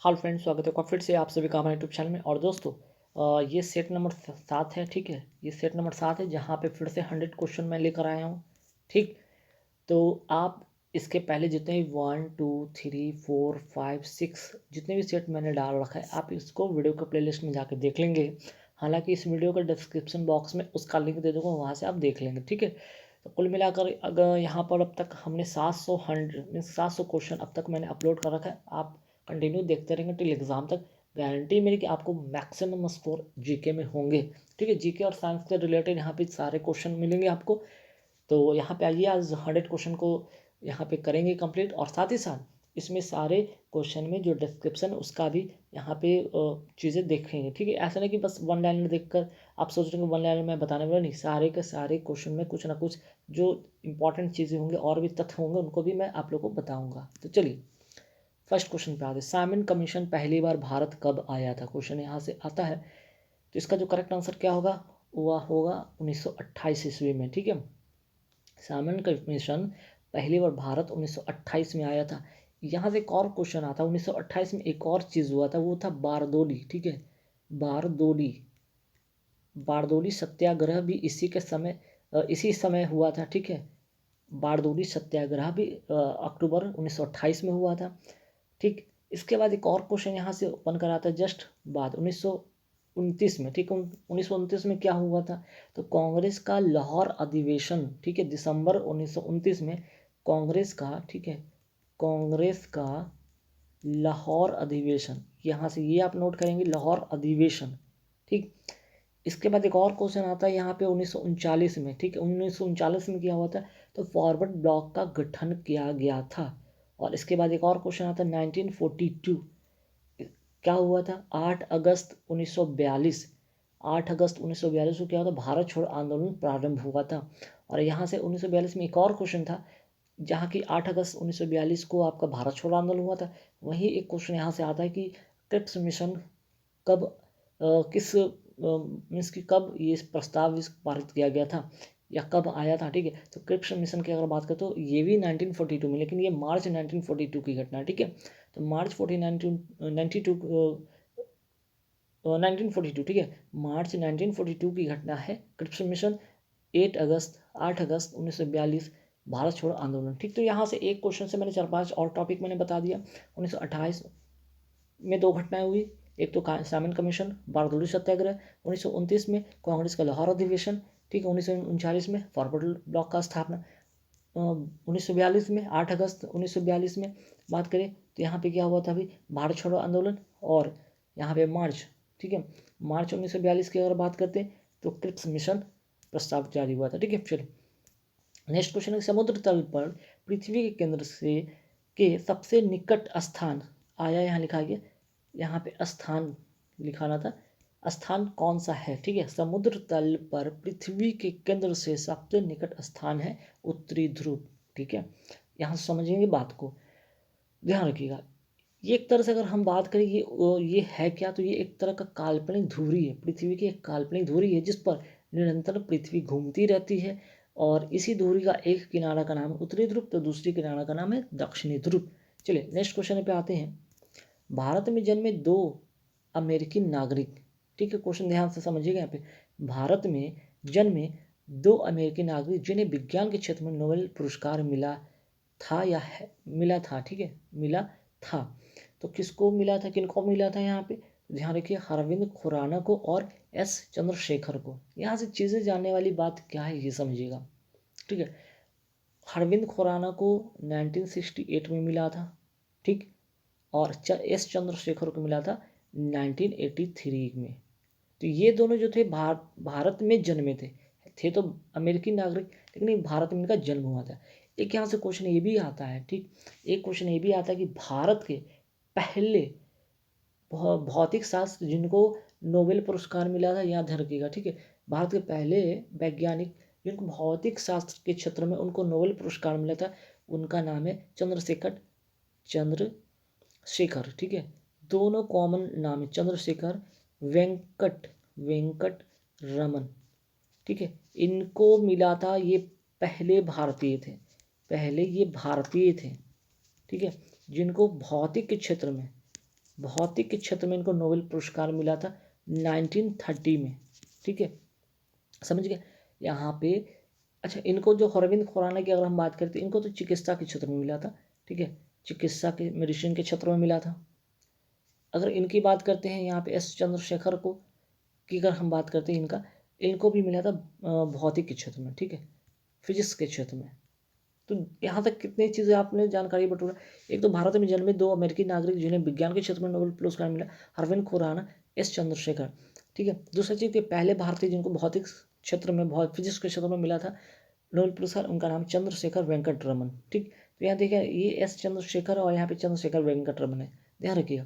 हाल friends, स्वागत है फिर से आप सभी का हमारे यूट्यूब चैनल में। और दोस्तों, ये सेट नंबर 7 है। ठीक है, ये सेट नंबर 7 है जहाँ पे फिर से 100 क्वेश्चन मैं लेकर आया हूँ। ठीक, तो आप इसके पहले जितने भी 1 2 3 4 5 6 जितने भी सेट मैंने डाल रखा है, आप इसको वीडियो के प्लेलिस्ट में जाकर देख लेंगे। हालांकि इस वीडियो का डिस्क्रिप्शन बॉक्स में उसका लिंक दे दूँगा, वहाँ से आप देख लेंगे। ठीक है, तो कुल मिलाकर अगर यहाँ पर अब तक हमने 700 क्वेश्चन अब तक मैंने अपलोड कर रखा है। आप कंटिन्यू देखते रहेंगे टिल एग्ज़ाम तक। गारंटी मेरी कि आपको मैक्सिमम स्कोर जीके में होंगे। ठीक है, जीके और साइंस के रिलेटेड यहाँ पे सारे क्वेश्चन मिलेंगे आपको। तो यहाँ पे आइए, आज 100 क्वेश्चन को यहाँ पे करेंगे कंप्लीट, और साथ ही साथ इसमें सारे क्वेश्चन में जो डिस्क्रिप्शन उसका भी यहाँ पे चीज़ें देखेंगे। ठीक है, ऐसा नहीं कि बस वन लाइनर देखकर आप सोच रहे हैं वन लाइनर मैं बताने वाला नहीं। सारे के सारे क्वेश्चन में कुछ ना कुछ जो इंपॉर्टेंट चीज़ें होंगे और भी तथ्य होंगे, उनको भी मैं आप लोगों को बताऊँगा। तो चलिए फर्स्ट क्वेश्चन पे आते हैं। साइमन कमीशन पहली बार भारत कब आया था? क्वेश्चन यहाँ से आता है। तो इसका जो करेक्ट आंसर क्या होगा, वह होगा 1928 ईस्वी में। ठीक है, साइमन कमीशन पहली बार भारत 1928 में आया था। यहाँ से एक और क्वेश्चन आता है, 1928 में एक और चीज़ हुआ था, वो था बारदोली। ठीक है, बारदोली बारदोली सत्याग्रह भी इसी समय हुआ था। ठीक है, बारदोली सत्याग्रह भी अक्टूबर 1928 में हुआ था। ठीक, इसके बाद एक और क्वेश्चन यहाँ से ओपन करा था जस्ट बाद 1929 में। ठीक है, 1929 में क्या हुआ था? तो कांग्रेस का लाहौर अधिवेशन। ठीक है, दिसंबर 1929 में कांग्रेस का, ठीक है, कांग्रेस का लाहौर अधिवेशन, यहाँ से ये आप नोट करेंगे, लाहौर अधिवेशन। ठीक, इसके बाद एक और क्वेश्चन आता है यहाँ पे 1939 में। ठीक है, 1939 में क्या हुआ था? तो फॉरवर्ड ब्लॉक का गठन किया गया था। और इसके बाद एक और क्वेश्चन आता है 1942, क्या हुआ था? 8 अगस्त 1942, 8 अगस्त 1942 को क्या हुआ था? भारत छोड़ो आंदोलन प्रारंभ हुआ था। और यहाँ से 1942 में एक और क्वेश्चन था, जहाँ की 8 अगस्त 1942 को आपका भारत छोड़ो आंदोलन हुआ था। वहीं एक क्वेश्चन यहाँ से आता है कि क्रिप्स मिशन कब किस मीन्स कि कब ये प्रस्ताव पारित किया गया था या कब आया था? ठीक है, तो क्रिप्स मिशन की अगर बात करें तो ये भी 1942 में, लेकिन ये मार्च 1942 की घटना है। ठीक है, तो मार्च 1942, ठीक है, मार्च 1942 की घटना है क्रिप्स मिशन। 8 अगस्त 1942 भारत छोड़ो आंदोलन। ठीक, तो यहाँ से एक क्वेश्चन से मैंने 4-5 और टॉपिक मैंने बता दिया। 1928 में 2 घटनाएं हुई, एक तो साइमन कमीशन, बारदोली सत्याग्रह। 1929 में कांग्रेस का लाहौर अधिवेशन। ठीक है, 1939 में फॉरवर्ड ब्लॉक का स्थापना। 1942 में 8 अगस्त 1942 में बात करें तो यहाँ पे क्या हुआ था? अभी भारत छोड़ो आंदोलन। और यहाँ पे मार्च, ठीक है, मार्च 1942 की अगर बात करते हैं तो क्रिप्स मिशन प्रस्ताव जारी हुआ था। ठीक है, चलिए नेक्स्ट क्वेश्चन है, समुद्र तल पर पृथ्वी के केंद्र से के सबसे निकट स्थान आया, यहाँ लिखा गया, यहाँ पे स्थान लिखाना था, स्थान कौन सा है? ठीक है, समुद्र तल पर पृथ्वी के केंद्र से सबसे निकट स्थान है उत्तरी ध्रुव। ठीक है, यहाँ समझेंगे बात को, ध्यान रखिएगा। ये एक तरह से अगर हम बात करें ये है क्या, तो ये एक तरह का काल्पनिक धुरी है, पृथ्वी की एक काल्पनिक धुरी है जिस पर निरंतर पृथ्वी घूमती रहती है। और इसी धुरी का एक किनारा का नाम है उत्तरी ध्रुव, तो दूसरी किनारा का नाम है दक्षिणी ध्रुव। चलिए नेक्स्ट क्वेश्चन पे आते हैं। भारत में जन्मे 2 अमेरिकी नागरिक। ठीक है, क्वेश्चन ध्यान से समझिएगा। यहाँ पे भारत में जन्मे 2 अमेरिकी नागरिक जिन्हें विज्ञान के क्षेत्र में नोबेल पुरस्कार मिला था या है, मिला था। ठीक है, मिला था। तो किसको मिला था, किनको मिला था? यहाँ पे ध्यान रखिए, अरविंद खुराना को और एस चंद्रशेखर को। यहाँ से चीज़ें जानने वाली बात क्या है ये समझिएगा। ठीक है, अरविंद खुराना को 1968 में मिला था। ठीक, और एस चंद्रशेखर को मिला था 1983 में। तो ये दोनों जो थे भारत में जन्मे थे तो अमेरिकी नागरिक, लेकिन ये भारत में इनका जन्म हुआ था। एक यहाँ से क्वेश्चन ये भी आता है। ठीक, एक क्वेश्चन ये भी आता है कि भारत के पहले भौतिक शास्त्र जिनको नोबेल पुरस्कार मिला था, याद रखिएगा। ठीक है, भारत के पहले वैज्ञानिक जिनको भौतिक शास्त्र के क्षेत्र में उनको नोबेल पुरस्कार मिला था, उनका नाम है चंद्रशेखर। ठीक है, दोनों कॉमन नाम है, चंद्रशेखर वेंकट रमन। ठीक है, इनको मिला था, ये पहले भारतीय थे, पहले ये भारतीय थे। ठीक है, जिनको भौतिक के क्षेत्र में भौतिक के क्षेत्र में इनको नोबेल पुरस्कार मिला था 1930 में, ठीक है, समझ गए यहाँ पे। अच्छा, इनको जो अरविंद खुराना की अगर हम बात करते हैं, इनको तो चिकित्सा के क्षेत्र में मिला था, ठीक है, चिकित्सा के मेडिसिन के क्षेत्र में मिला था। अगर इनकी बात करते हैं यहाँ पे एस चंद्रशेखर को की अगर हम बात करते हैं इनको भी मिला था भौतिक के क्षेत्र में, ठीक है, फिजिक्स के क्षेत्र में। तो यहाँ तक कितनी चीज़ें आपने जानकारी बटोरा। एक तो भारत में जन्मे 2 अमेरिकी नागरिक जिन्हें विज्ञान के क्षेत्र में नोबेल पुरस्कार मिला, अरविंद खुराना, एस चंद्रशेखर, ठीक है। दूसरा चीज़ के पहले भारतीय जिनको भौतिक क्षेत्र में फिजिक्स के क्षेत्र में मिला था नोबेल पुरस्कार, उनका नाम चंद्रशेखर वेंकट रमन, ठीक। तो यहाँ देखिए ये एस चंद्रशेखर और यहाँ पे चंद्रशेखर वेंकट रमन है, ध्यान रखिएगा।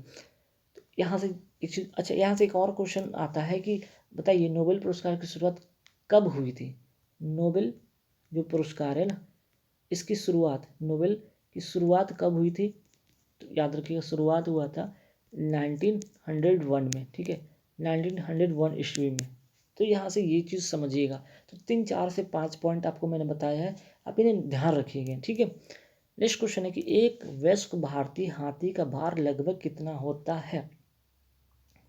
तो यहाँ से एक चीज़, अच्छा यहाँ से एक और क्वेश्चन आता है कि बताइए नोबेल पुरस्कार की शुरुआत कब हुई थी। नोबेल जो पुरस्कार है ना, इसकी शुरुआत, नोबेल की शुरुआत कब हुई थी, तो याद रखिएगा शुरुआत हुआ था 1901 में, ठीक है, 1901 ईस्वी में। तो यहाँ से ये चीज़ समझिएगा। तो 3, 4 से 5 पॉइंट आपको मैंने बताया है, आप इन्हें ध्यान रखिएगा, ठीक है। नेक्स्ट क्वेश्चन है कि एक वयस्क भारतीय हाथी का भार लगभग कितना होता है,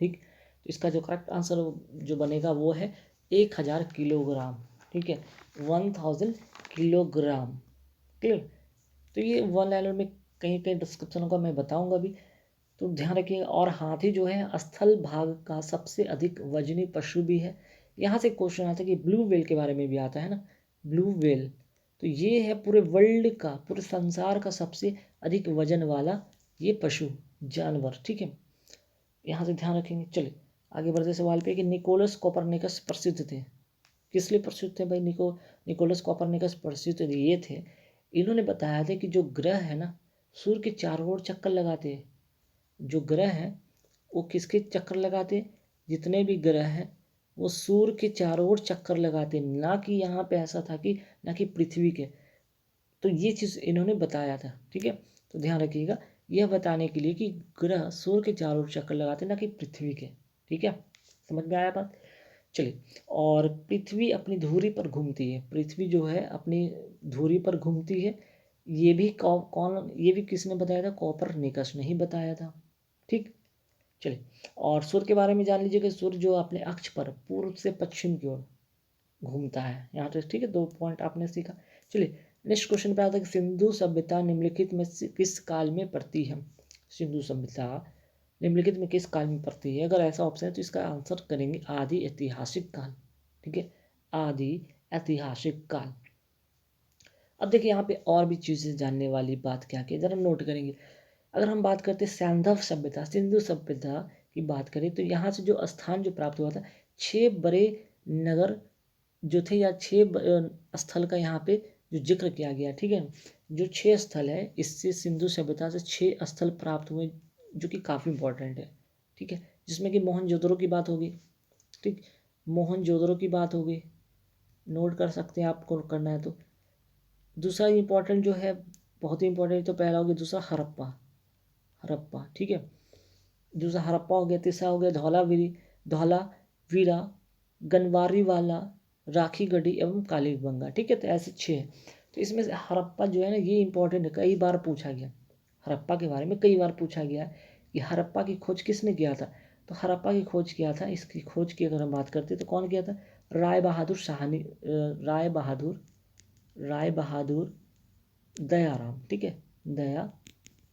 ठीक। तो इसका जो करेक्ट आंसर जो बनेगा वो है 1000 किलोग्राम, ठीक है, 1000 किलोग्राम, क्लियर। तो ये वन लाइनर में कहीं कहीं डिस्क्रिप्शन का मैं बताऊंगा भी, तो ध्यान रखिएगा। और हाथी जो है स्थल भाग का सबसे अधिक वजनी पशु भी है। यहाँ से क्वेश्चन आता है कि ब्लू व्हेल के बारे में भी आता है ना, ब्लू व्हेल, तो ये है पूरे वर्ल्ड का, पूरे संसार का सबसे अधिक वजन वाला ये पशु जानवर, ठीक है, यहाँ से ध्यान रखेंगे। चलिए आगे बढ़ते सवाल पे कि निकोलस कोपरनिकस प्रसिद्ध थे, किस लिए प्रसिद्ध थे भाई। निकोलस कोपरनिकस प्रसिद्ध ये थे, इन्होंने बताया था कि जो ग्रह है ना सूर्य के चारों ओर चक्कर लगाते हैं, जो ग्रह हैं वो किसके चक्कर लगाते हैं, जितने भी ग्रह हैं वो सूर्य के चारों ओर चक्कर लगाते हैं, ना कि यहाँ पे ऐसा था कि ना कि पृथ्वी के। तो ये चीज़ इन्होंने बताया था, ठीक है। तो ध्यान रखिएगा, यह बताने के लिए कि ग्रह सूर्य के चारों ओर चक्कर लगाते हैं ना कि पृथ्वी के, ठीक है, समझ में आया बात। चलिए, और पृथ्वी अपनी धुरी पर घूमती है, पृथ्वी जो है अपनी धुरी पर घूमती है, ये भी कौन ये भी किसने बताया था, कोपरनिकस ने ही बताया था, ठीक। चलिए, और सूर्य के बारे में जान लीजिए कि सूर्य जो अपने अक्ष पर पूर्व से पश्चिम की ओर घूमता है, यहाँ तो ठीक है, 2 पॉइंट आपने सीखा। चलिए नेक्स्ट क्वेश्चन पे आता है कि सिंधु सभ्यता निम्नलिखित में से किस काल में पड़ती है। सिंधु सभ्यता निम्नलिखित में किस काल में पड़ती है, अगर ऐसा ऑप्शन है तो इसका आंसर करेंगे आदि ऐतिहासिक काल, ठीक है, आदि ऐतिहासिक काल। अब देखिए यहाँ पे और भी चीज़ें जानने वाली बात क्या क्या जरा नोट करेंगे। अगर हम बात करते हैं सैंधव सभ्यता, सिंधु सभ्यता की बात करें तो यहाँ से जो स्थान जो प्राप्त हुआ था 6 बड़े नगर जो थे, या 6 स्थल का यहाँ पे जो जिक्र किया गया, ठीक है, जो 6 स्थल है इससे सिंधु सभ्यता से 6 स्थल प्राप्त हुए जो कि काफ़ी इंपॉर्टेंट है, ठीक है, जिसमें कि मोहनजोदड़ो की बात होगी, ठीक, मोहनजोदड़ो की बात होगी, नोट कर सकते हैं आपको करना है तो। दूसरा इंपॉर्टेंट जो है, बहुत ही इंपॉर्टेंट, तो पहला हो गया, दूसरा हड़प्पा, हड़प्पा, ठीक है, दूसरा हड़प्पा हो गया, तीसरा हो गया धौलावीरा, गनवारी वाला, राखी गढ़ी एवं कालीबंगा, ठीक है, तो ऐसे 6 हैं। तो इसमें से हड़प्पा जो है ना ये इंपॉर्टेंट है, कई बार पूछा गया, हड़प्पा के बारे में कई बार पूछा गया कि हड़प्पा की खोज किसने किया था। तो हड़प्पा की खोज किया था, इसकी खोज की अगर हम बात करते तो कौन किया था, राय बहादुर साहनी, राय बहादुर दयाराम, ठीक है, दया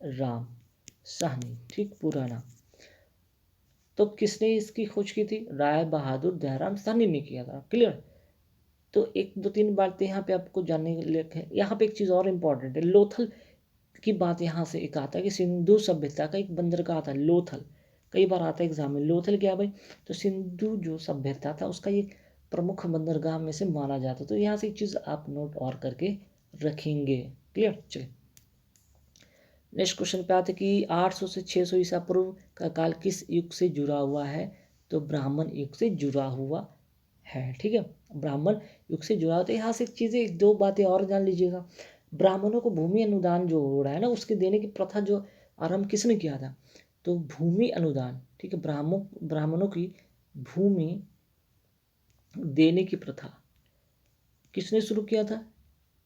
राम साहनी, ठीक, पूरा नाम। तो किसने इसकी खोज की थी, राय बहादुर दयाराम साहनी ने किया था, क्लियर। तो 1, 2, 3 बातें यहाँ पे आपको जानने के लिए है। यहाँ पे एक चीज़ और इम्पॉर्टेंट है, लोथल की बात यहाँ से एक आता है कि सिंधु सभ्यता का एक बंदरगाह था लोथल, कई बार आता है एग्जाम में, लोथल क्या भाई, तो सिंधु जो सभ्यता था उसका ये प्रमुख बंदरगाह में से माना जाता। तो यहाँ से एक चीज़ आप नोट और करके रखेंगे, क्लियर। चलिए नेक्स्ट क्वेश्चन पे आते कि 800 से 600 ईसा पूर्व का काल किस युग से जुड़ा हुआ है, तो ब्राह्मण युग से जुड़ा हुआ है, ठीक है, ब्राह्मण युग से जुड़ा हुआ। तो यहाँ से चीज़ें 2 बातें और जान लीजिएगा। ब्राह्मणों को भूमि अनुदान जो हो रहा है ना उसके देने की प्रथा जो आरंभ किसने किया था, तो भूमि अनुदान, ठीक है, ब्राह्मणों की भूमि देने की प्रथा किसने शुरू किया था,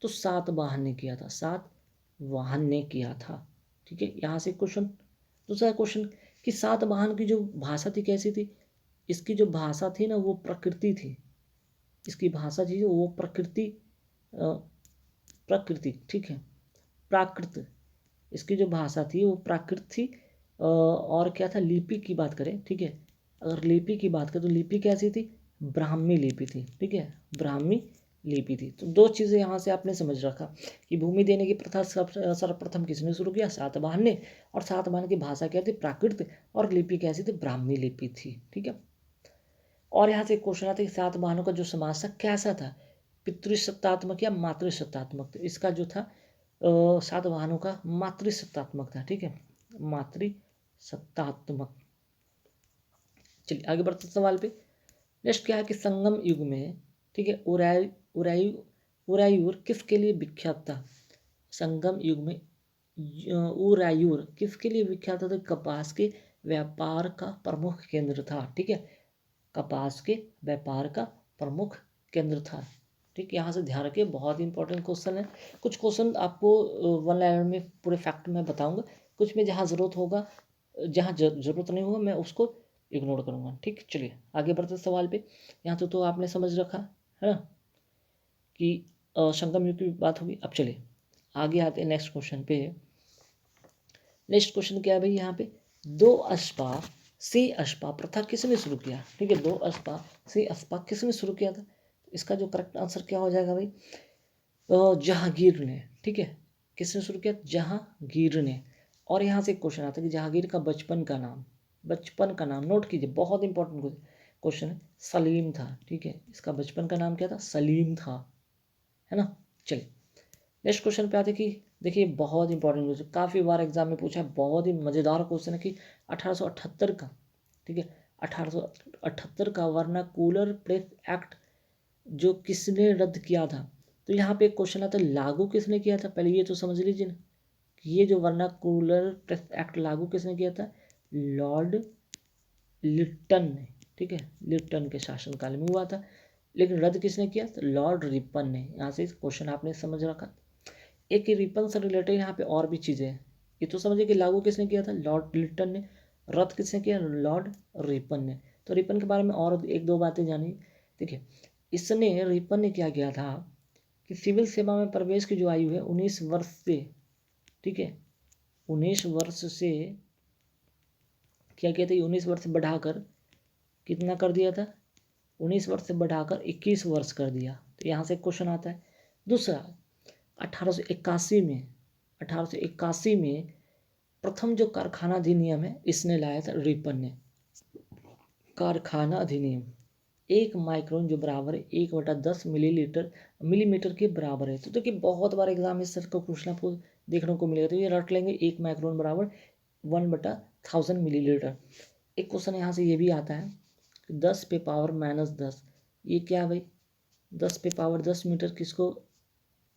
तो सातवाहन ने किया था, सातवाहन ने किया था, ठीक है। यहाँ से क्वेश्चन, दूसरा क्वेश्चन कि सातवाहन की जो भाषा थी कैसी थी, इसकी जो भाषा थी ना वो प्रकृति थी, इसकी भाषा थी वो प्रकृति, प्रकृति, ठीक है, प्राकृत, इसकी जो भाषा थी वो प्राकृत थी। और क्या था, लिपि की बात करें, ठीक है, अगर लिपि की बात करें तो लिपि कैसी थी, ब्राह्मी लिपि थी, ठीक है, ब्राह्मी लिपि थी। तो दो चीज़ें यहाँ से आपने समझ रखा कि भूमि देने की प्रथा सर्वप्रथम किसने शुरू किया, सातवाहन ने, और सातवाहन की भाषा क्या थी, प्राकृत, और लिपि कैसी थी, ब्राह्मी लिपि थी, ठीक है। और यहाँ से एक क्वेश्चन आता है कि सातवाहनों का जो समाज था कैसा था, पितृसत्तात्मक या मातृसत्तात्मक, तो इसका जो था सातवाहनों का मातृसत्तात्मक था, ठीक है, मातृसत्तात्मक। चलिए आगे बढ़ते सवाल पे। नेक्स्ट क्या है कि संगम युग में, ठीक है, उरायूर किसके लिए विख्यात था, संगम युग में उरायूर किसके लिए विख्यात था, तो कपास के व्यापार का प्रमुख केंद्र था, ठीक है, कपास के व्यापार का प्रमुख केंद्र था, ठीक। यहाँ से ध्यान रखिए, बहुत इंपॉर्टेंट क्वेश्चन है। कुछ क्वेश्चन आपको वन लाइनर में पूरे फैक्ट में बताऊंगा, कुछ में जहाँ ज़रूरत होगा, जहाँ ज़रूरत नहीं होगा मैं उसको इग्नोर करूँगा, ठीक। चलिए आगे बढ़ते सवाल पे। यहाँ तो आपने समझ रखा है ना कि संगम युग की बात होगी। अब चलिए आगे आते हैं नेक्स्ट क्वेश्चन पे। नेक्स्ट क्वेश्चन क्या है भाई, यहाँ पे दो अश्पा से अश्पा प्रथा किसने शुरू किया, ठीक है, दो अश्पा से अश्पा किसने शुरू किया था, इसका जो करेक्ट आंसर क्या हो जाएगा भाई, जहांगीर ने, ठीक है, किसने शुरू किया, जहांगीर ने। और यहाँ से एक क्वेश्चन आता है कि जहांगीर का बचपन का नाम, बचपन का नाम नोट कीजिए, बहुत इंपॉर्टेंट क्वेश्चन है, सलीम था, ठीक है, इसका बचपन का नाम क्या था, सलीम था, है ना। चलिए नेक्स्ट क्वेश्चन पे आते कि देखिए बहुत इंपॉर्टेंट क्वेश्चन, काफ़ी बार एग्जाम में पूछा है, बहुत ही मज़ेदार क्वेश्चन है कि 1878 का, ठीक है, 1878 का वर्नाकुलर प्रेस एक्ट जो किसने रद्द किया था, तो यहाँ पे एक क्वेश्चन आता है लागू किसने किया था, पहले ये तो समझ लीजिए ना कि ये जो वर्नाकुलर प्रेस एक्ट लागू किसने किया था, लॉर्ड लिट्टन ने, ठीक है, लिट्टन के शासनकाल में हुआ था, लेकिन रद्द किसने किया, तो लॉर्ड रिपन ने। यहाँ से क्वेश्चन आपने समझ रखा। एक रिपन से रिलेटेड यहाँ पे और भी चीज़ें हैं, ये तो समझिए कि लागू किसने किया था, लॉर्ड लिट्टन ने, रद्द किसने किया, लॉर्ड रिपन ने। तो रिपन के बारे में और एक दो बातें जानिए। देखिए इसने, रिपन ने क्या किया था कि सिविल सेवा में प्रवेश की जो आयु है 19 वर्ष से, ठीक है, 19 वर्ष से क्या किया था, 19 वर्ष से बढ़ाकर कितना कर दिया था, 19 वर्ष से बढ़ाकर 21 वर्ष कर दिया। तो यहाँ से क्वेश्चन आता है। दूसरा 1881 में, 1881 में प्रथम जो कारखाना अधिनियम है इसने लाया था रिपन ने, कारखाना अधिनियम, 1 माइक्रोन जो बराबर है 1/10 मिलीमीटर के बराबर है। तो देखिए बहुत बार एग्जाम में इस तरह का क्वेश्चन आपको देखने को मिलेगा, तो ये रट लेंगे, 1 माइक्रोन बराबर 1/1000 मिलीलीटर। एक क्वेश्चन यहाँ से ये भी आता है 10 पे पावर -10, ये क्या है भाई, 10 पे पावर 10 मीटर किसको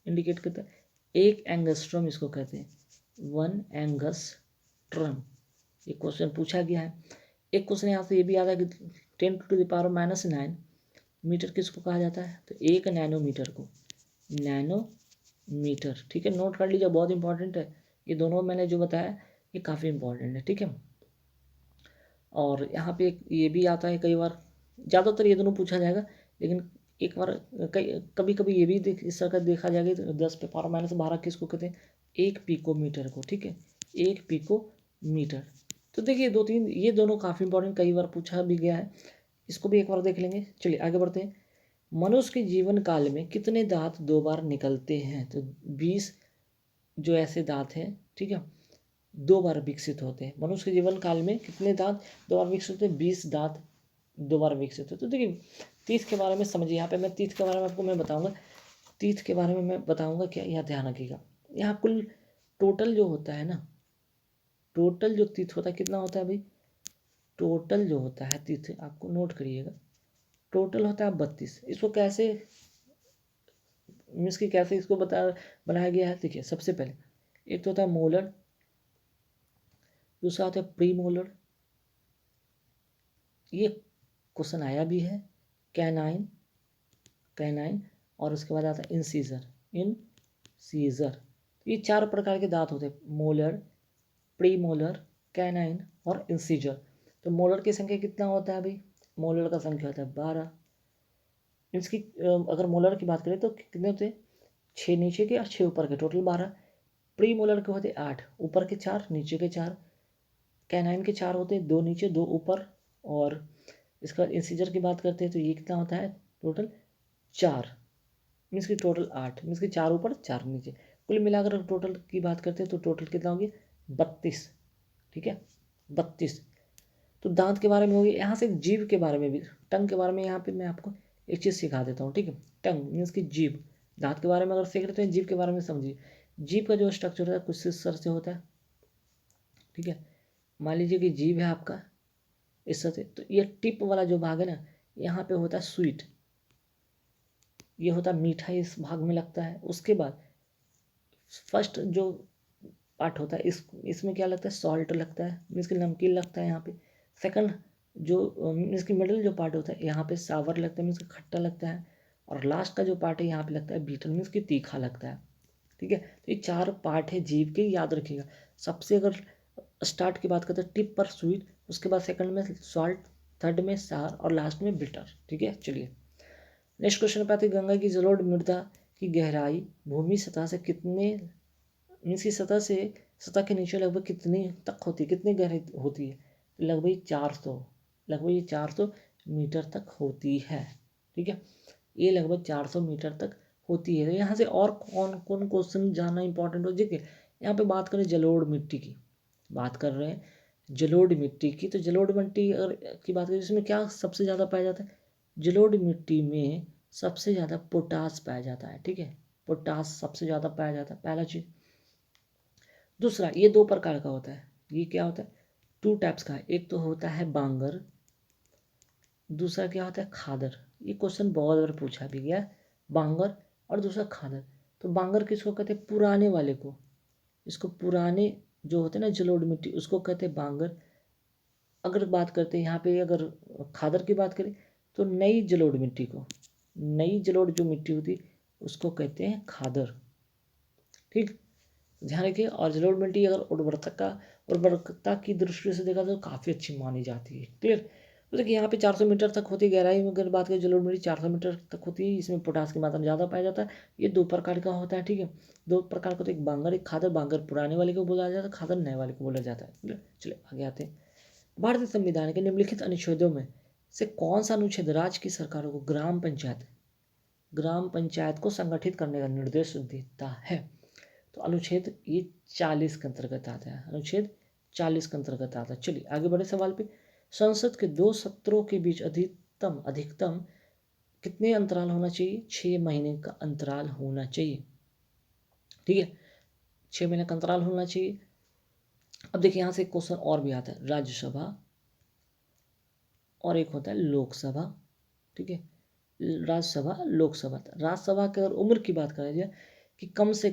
इंडिकेट करता है, 1 एंगस्ट्रम इसको कहते हैं, 1 एंगस्ट्रम। ये क्वेश्चन पूछा गया है। एक क्वेश्चन यहाँ से ये भी आता है कि 10⁻⁹ मीटर किसको कहा जाता है, तो 1 नैनोमीटर को, नैनोमीटर, ठीक है, नोट कर लीजिए, बहुत इंपॉर्टेंट है। ये दोनों मैंने जो बताया ये काफ़ी इंपॉर्टेंट है, ठीक है। और यहाँ पे ये भी आता है कई बार, ज़्यादातर ये दोनों पूछा जाएगा, लेकिन एक बार कभी कभी ये भी इस तरह का देखा जाएगा, तो 10 पे पावर -12 किसको कहते हैं, 1 पिकोमीटर को, ठीक है, 1 पिकोमीटर। तो देखिए दो तीन ये दोनों काफ़ी इंपॉर्टेंट, कई बार पूछा भी गया है, इसको भी एक बार देख लेंगे। चलिए आगे बढ़ते हैं। मनुष्य के जीवन काल में कितने दांत 2 बार निकलते हैं, तो 20 जो ऐसे दांत हैं, ठीक है, 2 बार विकसित होते हैं। मनुष्य के जीवन काल में कितने दांत 2 बार विकसित होते हैं, 20 दांत 2 बार विकसित होते हैं। तो देखिए तीथ के बारे में समझिए, यहाँ पे मैं तीथ के बारे में आपको मैं बताऊंगा, तीथ के बारे में मैं बताऊंगा क्या, यहाँ ध्यान रखिएगा। यहाँ कुल टोटल जो होता है ना, टोटल जो तीथ होता है कितना होता है भाई, टोटल जो होता है तीथ, आपको नोट करिएगा, टोटल होता है 32। इसको कैसे मीन्स कि कैसे इसको बनाया गया है, देखिए सबसे पहले एक तो होता है मोलर, दूसरा होता है प्री मोलर, ये क्वेश्चन आया भी है, कैनाइन, कैनाइन, और उसके बाद आता है इंसीजर, इंसीजर। तो ये 4 प्रकार के दांत होते हैं, मोलर, प्री मोलर, कैनाइन और इंसीजर। तो मोलर की संख्या कितना होता है भाई? मोलर का संख्या होता है 12। इसकी अगर मोलर की बात करें तो कितने होते हैं? 6 नीचे के और 6 ऊपर के, टोटल 12। प्री मोलर के होते 8, ऊपर के 4 नीचे के 4। कैनाइन के 4 होते हैं, 2 नीचे 2 ऊपर। और इसका इंसीजर की बात करते हैं तो ये कितना होता है? टोटल 4, मीन्स की टोटल 8, मीन्स की 4 ऊपर 4 नीचे। कुल मिलाकर टोटल की बात करते हैं तो टोटल कितना होगी? 32। ठीक है, 32। तो दांत के बारे में होगी। यहाँ से जीभ के बारे में भी, टंग के बारे में यहाँ पे मैं आपको एक चीज़ सिखा देता हूँ। ठीक है, टंग मीन्स की जीभ। दांत के बारे में अगर सीख रहे तो जीभ के बारे में समझिए। जीभ का जो स्ट्रक्चर होता है कुछ इस तरह से होता है। ठीक है, मान लीजिए कि जीभ है आपका इस तरह से, तो ये टिप वाला जो भाग है ना, यहाँ पे होता है स्वीट, ये होता है मीठा, इस भाग में लगता है। उसके बाद फर्स्ट जो पार्ट होता है इसमें क्या लगता है? सॉल्ट लगता है, मीन्स की नमकीन लगता है यहाँ पे। सेकंड जो मीन्स की मिडिल जो पार्ट होता है यहाँ पे सावर लगता है, मीन्स की खट्टा लगता है। और लास्ट का जो पार्ट है यहाँ पे लगता है बीटर, मीन्स की तीखा लगता है। ठीक है, तो ये 4 पार्ट है जीभ के, याद रखिएगा। सबसे अगर स्टार्ट की बात करते हैं टिप पर स्वीट, उसके बाद सेकंड में सॉल्ट, थर्ड में सार और लास्ट में बिटर। ठीक है, चलिए नेक्स्ट क्वेश्चन पे आते हैं। गंगा की जलोढ़ मृदा की गहराई भूमि सतह से कितने, मीन्स की सतह के नीचे लगभग कितनी तक होती है, कितनी गहराई होती है? लगभग 400, लगभग ये 400 मीटर तक होती है। ठीक है, ये लगभग 400 मीटर तक होती है। यहाँ से और कौन कौन क्वेश्चन जानना इंपॉर्टेंट हो? देखिए यहाँ पे बात करें जलोढ़ मिट्टी की, बात कर रहे हैं जलोढ़ मिट्टी की। तो जलोढ़ मिट्टी अगर की बात करें इसमें क्या सबसे ज़्यादा पाया जाता है? जलोढ़ मिट्टी में सबसे ज़्यादा पोटास पाया जाता है। ठीक है, पोटास सबसे ज़्यादा पाया जाता है, पहला चीज़। दूसरा, ये 2 प्रकार का होता है। ये क्या होता है? 2 टाइप्स का है। एक तो होता है बांगर, दूसरा क्या होता है? खादर। ये क्वेश्चन बहुत बार पूछा भी गया है, बांगर और दूसरा खादर। तो बांगर किसको कहते हैं? पुराने वाले को। इसको पुराने जो होते हैं ना जलोढ़ मिट्टी, उसको कहते हैं बांगर। अगर बात करते हैं यहाँ पे, अगर खादर की बात करें तो नई जलोढ़ मिट्टी को, नई जलोढ़ जो मिट्टी होती है उसको कहते हैं खादर। ठीक, ध्यान रखिए। और जलोढ़ मिट्टी अगर उर्वरकता की दृष्टि से देखा तो काफ़ी अच्छी मानी जाती है। क्लियर? तो देखिए यहाँ पे 400 मीटर तक होती है गहराई में, अगर बात करें जलोढ़ मिट्टी 400 मीटर तक होती है। इसमें पोटास की मात्रा ज़्यादा पाया जाता है। ये 2 प्रकार का होता है। ठीक है, 2 प्रकार का होता है, एक बांगर एक खादर। बांगर पुराने वाले को बोला जाता है, खादर नए वाले को बोला जाता है। क्लियर? चलिए आगे आते हैं। भारतीय संविधान के निम्नलिखित अनुच्छेदों में से कौन सा अनुच्छेद राज्य की सरकारों को ग्राम पंचायत को संगठित करने का निर्देश देता है? तो अनुच्छेद ये 40 के अंतर्गत आता है, अनुच्छेद 40 के अंतर्गत आता है। चलिए आगे बढ़े सवाल पे। संसद के 2 सत्रों के बीच अधिकतम कितने अंतराल होना चाहिए? 6 महीने का अंतराल होना चाहिए। ठीक है, 6 महीने का अंतराल होना चाहिए। अब देखिए यहाँ से एक क्वेश्चन और भी आता है, राज्यसभा और एक होता है लोकसभा। ठीक है, राज्यसभा लोकसभा। राज्यसभा की अगर उम्र की बात करें जाए कि कम से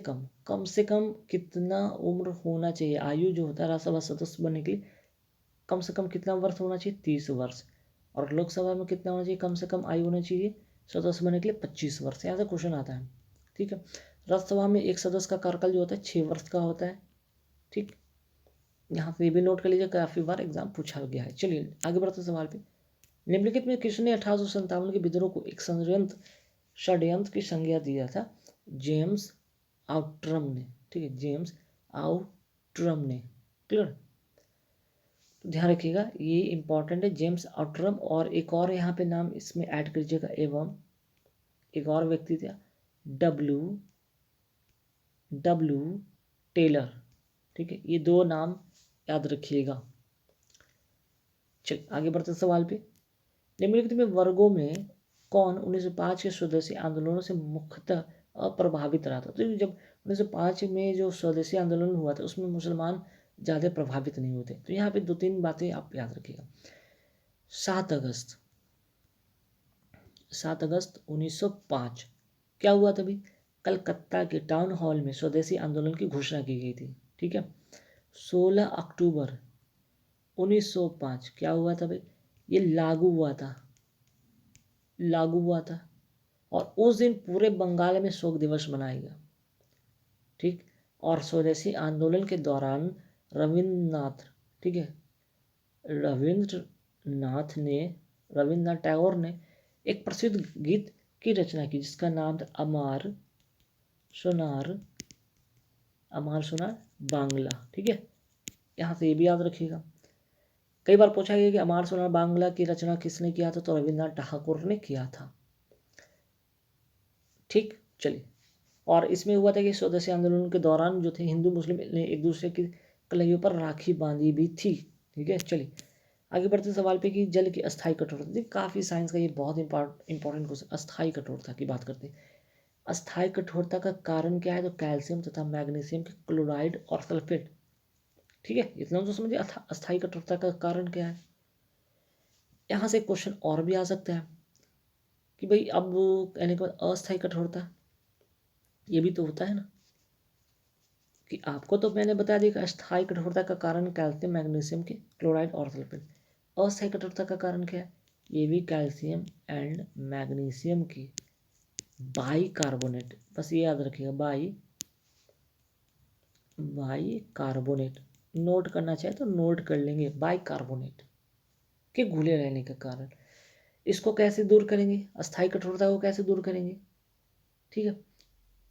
कम कितना उम्र होना चाहिए, आयु जो होता है राज्यसभा सदस्य बनने के लिए कम से कम कितना वर्ष होना चाहिए? 30 वर्ष। और लोकसभा में कितना होना चाहिए? कम से कम आयु होना चाहिए सदस्य बनने के लिए 25 वर्ष। यहाँ से क्वेश्चन आता है। ठीक है, राज्यसभा में एक सदस्य का कार्यकाल जो होता है 6 वर्ष का होता है। ठीक, यहाँ पे भी नोट कर लीजिए, काफ़ी बार एग्जाम पूछा गया है। चलिए आगे बढ़ते सवाल पे। निम्नलिखित में किसने 1857 के विद्रोह को एक षड्यंत्र की संज्ञा दिया था? जेम्स आउट्रम ने। ठीक है, जेम्स आउट्रम ने। क्लियर? तो ध्यान रखिएगा ये इंपॉर्टेंट है, जेम्स आउट्रम। और एक और यहाँ पे नाम इसमें ऐड करिएगा, एवं एक और व्यक्ति था डब्ल्यू टेलर। ठीक है, ये 2 नाम याद रखिएगा। चलिए आगे बढ़ते सवाल पे। निम्नलिखित में वर्गों में कौन 1905 के स्वदेशी आंदोलनों से मुख्यतः अप्रभावित रहा था? तो जब 1905 में जो स्वदेशी आंदोलन हुआ था उसमें मुसलमान ज़्यादा प्रभावित नहीं होते। तो यहाँ पे 2-3 बातें आप याद रखिएगा। 7 अगस्त 1905 क्या हुआ था भाई? कलकत्ता के टाउन हॉल में स्वदेशी आंदोलन की घोषणा की गई थी। ठीक है, 16 अक्टूबर 1905 क्या हुआ था भाई? ये लागू हुआ था। और उस दिन पूरे बंगाल में शोक दिवस मनाया गया। ठीक, और स्वदेशी आंदोलन के दौरान रविन्द्रनाथ, ठीक है। रविंद्रनाथ टैगोर ने एक प्रसिद्ध गीत की रचना की जिसका नाम था सोनार अमार सोनार बांग्ला। ठीक है, यहाँ से ये भी याद रखिएगा। कई बार पूछा गया कि अमार सोनार बांग्ला की रचना किसने किया था, तो रविंद्रनाथ ठाकुर ने किया था। ठीक, चलिए। और इसमें हुआ था कि स्वदेशी आंदोलन के दौरान जो थे हिंदू मुस्लिम ने एक दूसरे की कलाइयों पर राखी बांधी भी थी। ठीक है, चलिए आगे बढ़ते सवाल पे कि जल की अस्थायी कठोरता। देखिए काफ़ी साइंस का ये बहुत इंपॉर्टेंट क्वेश्चन, अस्थायी कठोरता की बात करते हैं। अस्थायी कठोरता का कारण क्या है, तो कैल्शियम तथा मैग्नीशियम के क्लोराइड और सल्फेट। ठीक है, इतना तो समझिए अस्थायी कठोरता का कारण क्या है। यहाँ से क्वेश्चन और भी आ सकता है कि भाई अब कहने के बाद अस्थायी कठोरता ये भी तो होता है ना, कि आपको तो मैंने बता दिया कि अस्थायी कठोरता का कारण कैल्शियम मैग्नीशियम के क्लोराइड और सल्फेट। अस्थायी कठोरता का कारण क्या है, ये भी कैल्शियम एंड मैग्नीशियम की बाई कार्बोनेट। बस ये याद रखिएगा, बाई कार्बोनेट। नोट करना चाहे तो नोट कर लेंगे, बाई कार्बोनेट के घुले रहने के कारण। इसको कैसे दूर करेंगे, अस्थायी कठोरता को कैसे दूर करेंगे। ठीक है,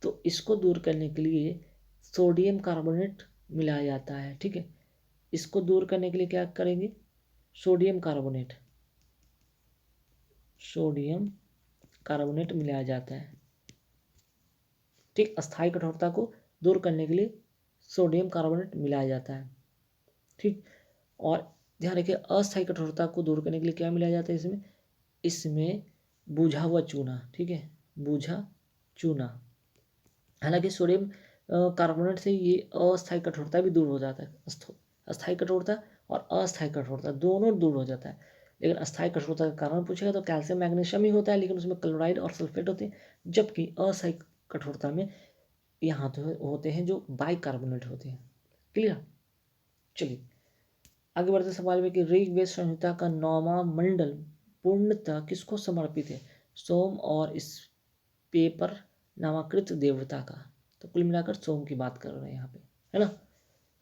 तो इसको दूर करने के लिए सोडियम कार्बोनेट मिलाया जाता है। ठीक है, इसको दूर करने के लिए क्या करेंगे, सोडियम कार्बोनेट मिलाया जाता है। ठीक, अस्थायी कठोरता को दूर करने के लिए सोडियम कार्बोनेट मिलाया जाता है। ठीक, और ध्यान रखिए अस्थायी कठोरता को दूर करने के लिए क्या मिलाया जाता है इसमें बुझा हुआ चूना। ठीक है, बुझा चूना। हालांकि सोडियम कार्बोनेट से ये अस्थायी कठोरता भी दूर हो जाता है। अस्थायी कठोरता और अस्थायी कठोरता दोनों दूर हो जाता है। लेकिन अस्थायी कठोरता का कारण पूछेगा तो कैल्शियम मैग्नीशियम ही होता है, लेकिन उसमें क्लोराइड और सल्फेट होते हैं। जबकि अस्थायी कठोरता में यहाँ तो होते हैं जो बाइकार्बोनेट होते हैं। क्लियर, चलिए आगे बढ़ते सवाल में कि ऋग्वेद संहिता का 9वां मंडल पूर्णतः किसको समर्पित है, सोम और इस पेपर नामाकृत देवता का। तो कुल मिलाकर सोम की बात कर रहे हैं यहाँ पे, है ना।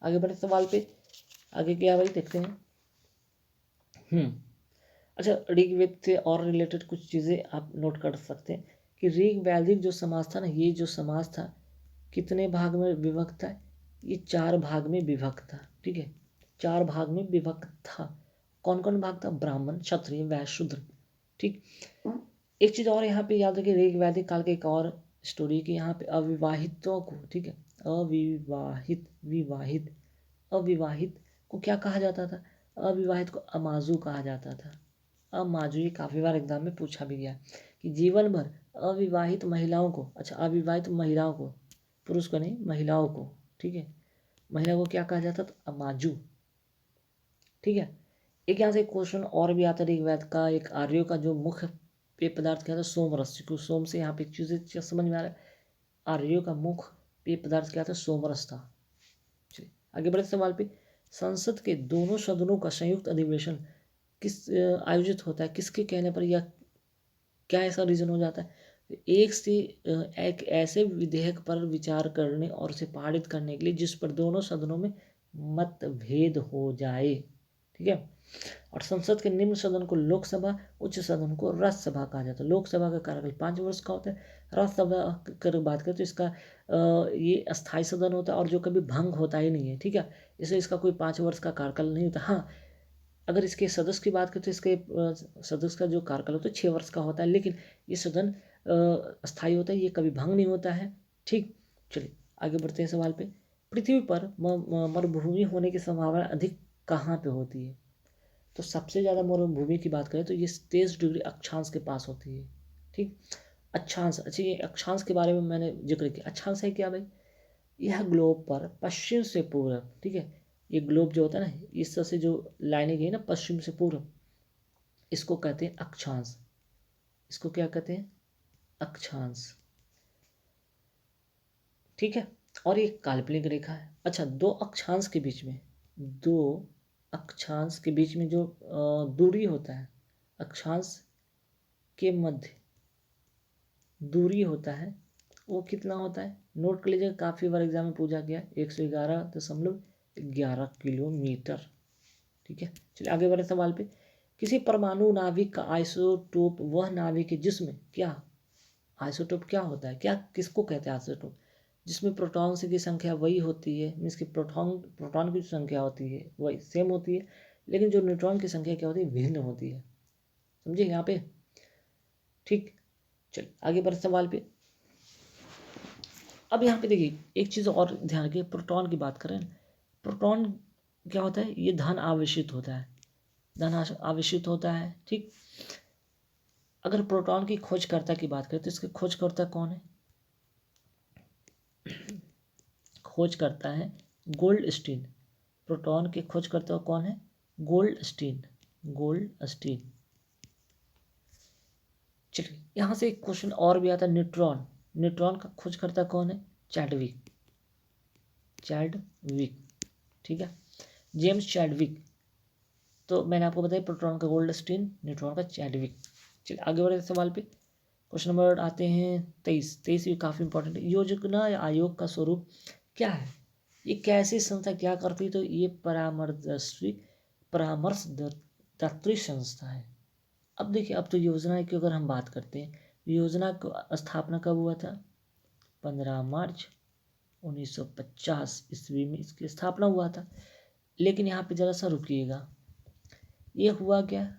आगे बढ़ते सवाल पे, आगे क्या भाई देखते हैं। अच्छा, ऋग्वेद से और रिलेटेड कुछ चीज़ें आप नोट कर सकते हैं कि ऋग वैदिक जो समाज था ना, ये जो समाज था कितने भाग में विभक्त था, ये 4 भाग में विभक्त था। ठीक है, 4 भाग में विभक्त था। कौन कौन भाग था, ब्राह्मण क्षत्रिय वैश्य शूद्र। ठीक, एक चीज़ और यहाँ पे याद रखिए, ऋग वैदिक काल के एक और स्टोरी की यहाँ पे अविवाहितों को, ठीक है, अविवाहित को क्या कहा जाता था, अविवाहित को अमाजू कहा जाता था। अमाजू, ये काफ़ी बार एग्जाम में पूछा भी गया कि जीवन भर अविवाहित महिलाओं को, अच्छा अविवाहित महिलाओं को, पुरुष को नहीं महिलाओं को, ठीक है, महिला को क्या कहा जाता था, अमाजू। ठीक है, एक यहाँ से क्वेश्चन और भी आता है ऋग्वेद का, एक आर्यों का जो मुख्य पेय पदार्थ क्या था, सोमरस। क्योंकि सोम से यहाँ पे चीज़ें समझ में आ रहा है, आर्यों का मुख्य पेय पदार्थ क्या था, सोमरस था। चलिए आगे बढ़ते सवाल पे, संसद के दोनों सदनों का संयुक्त अधिवेशन किस आयोजित होता है, किसके कहने पर, या क्या ऐसा रीजन हो जाता है, एक ऐसे विधेयक पर विचार करने और उसे पारित करने के लिए जिस पर दोनों सदनों में मतभेद हो जाए। ठीक है, और संसद के निम्न सदन को लोकसभा, उच्च सदन को राज्यसभा कहा जाता है। लोकसभा का कार्यकाल 5 वर्ष का होता है। राज्यसभा की बात करें तो इसका ये अस्थायी सदन होता है और जो कभी भंग होता ही नहीं है। ठीक है, इसलिए इसका कोई 5 वर्ष का कार्यकाल नहीं होता। हाँ, अगर इसके सदस्य की बात करें तो इसके सदस्य का जो कार्यकाल होता है 6 वर्ष का होता है, लेकिन ये सदन अस्थायी होता है, ये कभी भंग नहीं होता है। ठीक, चलिए आगे बढ़ते हैं सवाल पे, पृथ्वी पर मरुभूमि होने की संभावना अधिक कहाँ पे होती है, तो सबसे ज़्यादा मरुभूमि की बात करें तो ये 23 डिग्री अक्षांश के पास होती है। ठीक, अक्षांश, अच्छा ये अक्षांश के बारे में मैंने जिक्र किया। अक्षांश है क्या भाई, यह ग्लोब पर पश्चिम से पूर्व, ठीक है, ये ग्लोब जो होता है ना, इस तरह से जो लाइनें गई ना पश्चिम से पूर्व, इसको कहते हैं अक्षांश। इसको क्या कहते हैं, अक्षांश। ठीक है, और ये काल्पनिक रेखा है। अच्छा, दो अक्षांश के बीच में जो दूरी होता है, अक्षांश के मध्य दूरी होता है, वो कितना होता है, नोट कर लीजिएगा, काफ़ी बार एग्जाम में पूछा गया, 111.11 किलोमीटर। ठीक है, चलिए आगे बढ़े सवाल पे। किसी परमाणु नाभिक का आइसोटोप वह नाभिक है जिसमें क्या, आइसोटोप क्या होता है, क्या किसको कहते हैं आइसोटोप, जिसमें प्रोटॉन की संख्या वही होती है, मीन्स की प्रोटॉन की जो संख्या होती है वही सेम होती है, लेकिन जो न्यूट्रॉन की संख्या क्या होती है, भिन्न होती है। समझे यहाँ पे, ठीक। चलिए आगे बढ़े सवाल पे। अब यहाँ पे देखिए एक चीज़ और ध्यान रखिए, प्रोटॉन की बात करें, प्रोटॉन क्या होता है, ये धन आवेशित होता है, धन आवेशित होता है, ठीक। अगर प्रोटॉन की खोजकर्ता की बात करें तो इसके खोजकर्ता कौन है, खोजकर्ता है गोल्डस्टीन। प्रोटॉन के खोजकर्ता कौन है, गोल्डस्टीन, गोल्डस्टीन। चलिए यहाँ से एक क्वेश्चन और भी आता है, न्यूट्रॉन, न्यूट्रॉन का खोजकर्ता कौन है, चैडविक, चैडविक, ठीक है, जेम्स चैडविक। तो मैंने आपको बताया प्रोटॉन का गोल्डस्टीन, न्यूट्रॉन का चैडविक। चलिए आगे बढ़े सवाल पे। क्वेश्चन नंबर आते हैं 23, 23 भी काफ़ी इंपॉर्टेंट है। योजना आयोग का स्वरूप क्या है, ये कैसी संस्था क्या करती है, तो ये परामर्शदात्री संस्था है। अब देखिए, अब तो योजना की अगर हम बात करते हैं, योजना की स्थापना कब हुआ था, 15 मार्च 1950 ईस्वी में इसकी स्थापना हुआ था। लेकिन यहाँ पे ज़रा सा रुकिएगा, ये हुआ क्या,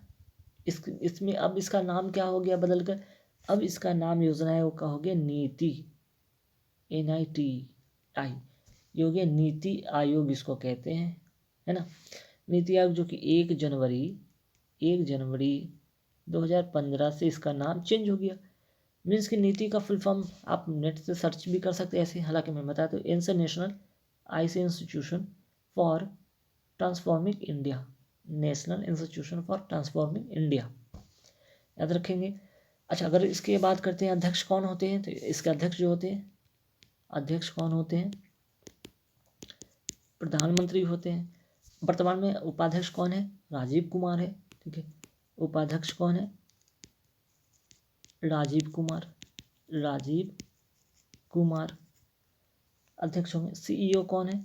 इसमें अब इसका नाम क्या हो गया बदल कर, अब इसका नाम योजना आयोग का हो गया नीति, NITI, ये हो गया नीति आयोग इसको कहते हैं, है ना। नीति आयोग जो कि 1 जनवरी 2015 से इसका नाम चेंज हो गया। मीन्स की नीति का फुल फॉर्म आप नेट से सर्च भी कर सकते हैं ऐसे, हालांकि मैं बताता हूँ, international IC institution for transforming India, national institution for transforming India, याद रखेंगे। अच्छा, अगर इसके बात करते हैं अध्यक्ष कौन होते हैं, तो इसके अध्यक्ष जो होते हैं, अध्यक्ष कौन होते हैं, प्रधानमंत्री होते हैं। वर्तमान में उपाध्यक्ष कौन है, राजीव कुमार है, ठीक है, उपाध्यक्ष कौन है, राजीव कुमार, राजीव कुमार। अध्यक्ष होंगे, CEO कौन है,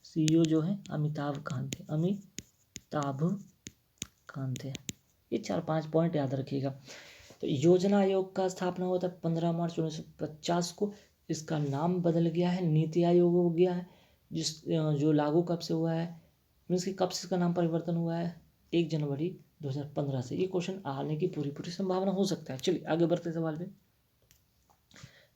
CEO जो है अमिताभ कांत है, अमिताभ कांत है। ये 4-5 पॉइंट याद रखिएगा। तो योजना आयोग का स्थापना हुआ था 15 मार्च 1950 को, इसका नाम बदल गया है, नीति आयोग हो गया है, जो लागू कब से हुआ है, मीन्स कि कब से इसका नाम परिवर्तन हुआ है, 1 जनवरी 2015 से। ये क्वेश्चन आने की पूरी संभावना हो सकता है। चलिए आगे बढ़ते सवाल पे।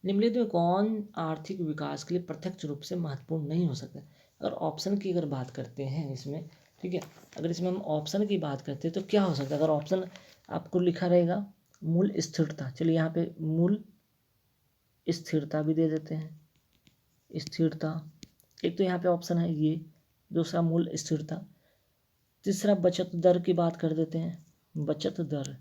निम्नलिखित में कौन आर्थिक विकास के लिए प्रत्यक्ष रूप से महत्वपूर्ण नहीं हो सकता। अगर ऑप्शन की अगर बात करते हैं इसमें, ठीक है, अगर इसमें हम ऑप्शन की बात करते हैं तो क्या हो सकता है, अगर ऑप्शन आपको लिखा रहेगा मूल स्थिरता, चलिए यहाँ पे मूल स्थिरता भी दे देते हैं, स्थिरता एक तो यहाँ पे ऑप्शन है ये, दूसरा मूल स्थिरता, तीसरा बचत दर की बात कर देते हैं, बचत दर,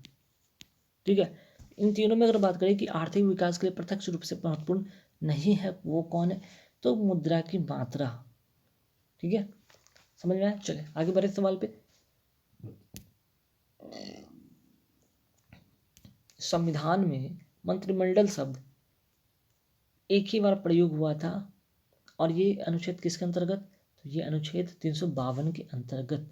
ठीक है। इन तीनों में अगर बात करें कि आर्थिक विकास के लिए प्रत्यक्ष रूप से महत्वपूर्ण नहीं है, वो कौन है, तो मुद्रा की मात्रा, ठीक है, समझ में आया। चले आगे बढ़े सवाल पे। संविधान में मंत्रिमंडल शब्द एक ही बार प्रयोग हुआ था, और ये अनुच्छेद किसके अंतर्गत, तो ये अनुच्छेद 352 के अंतर्गत।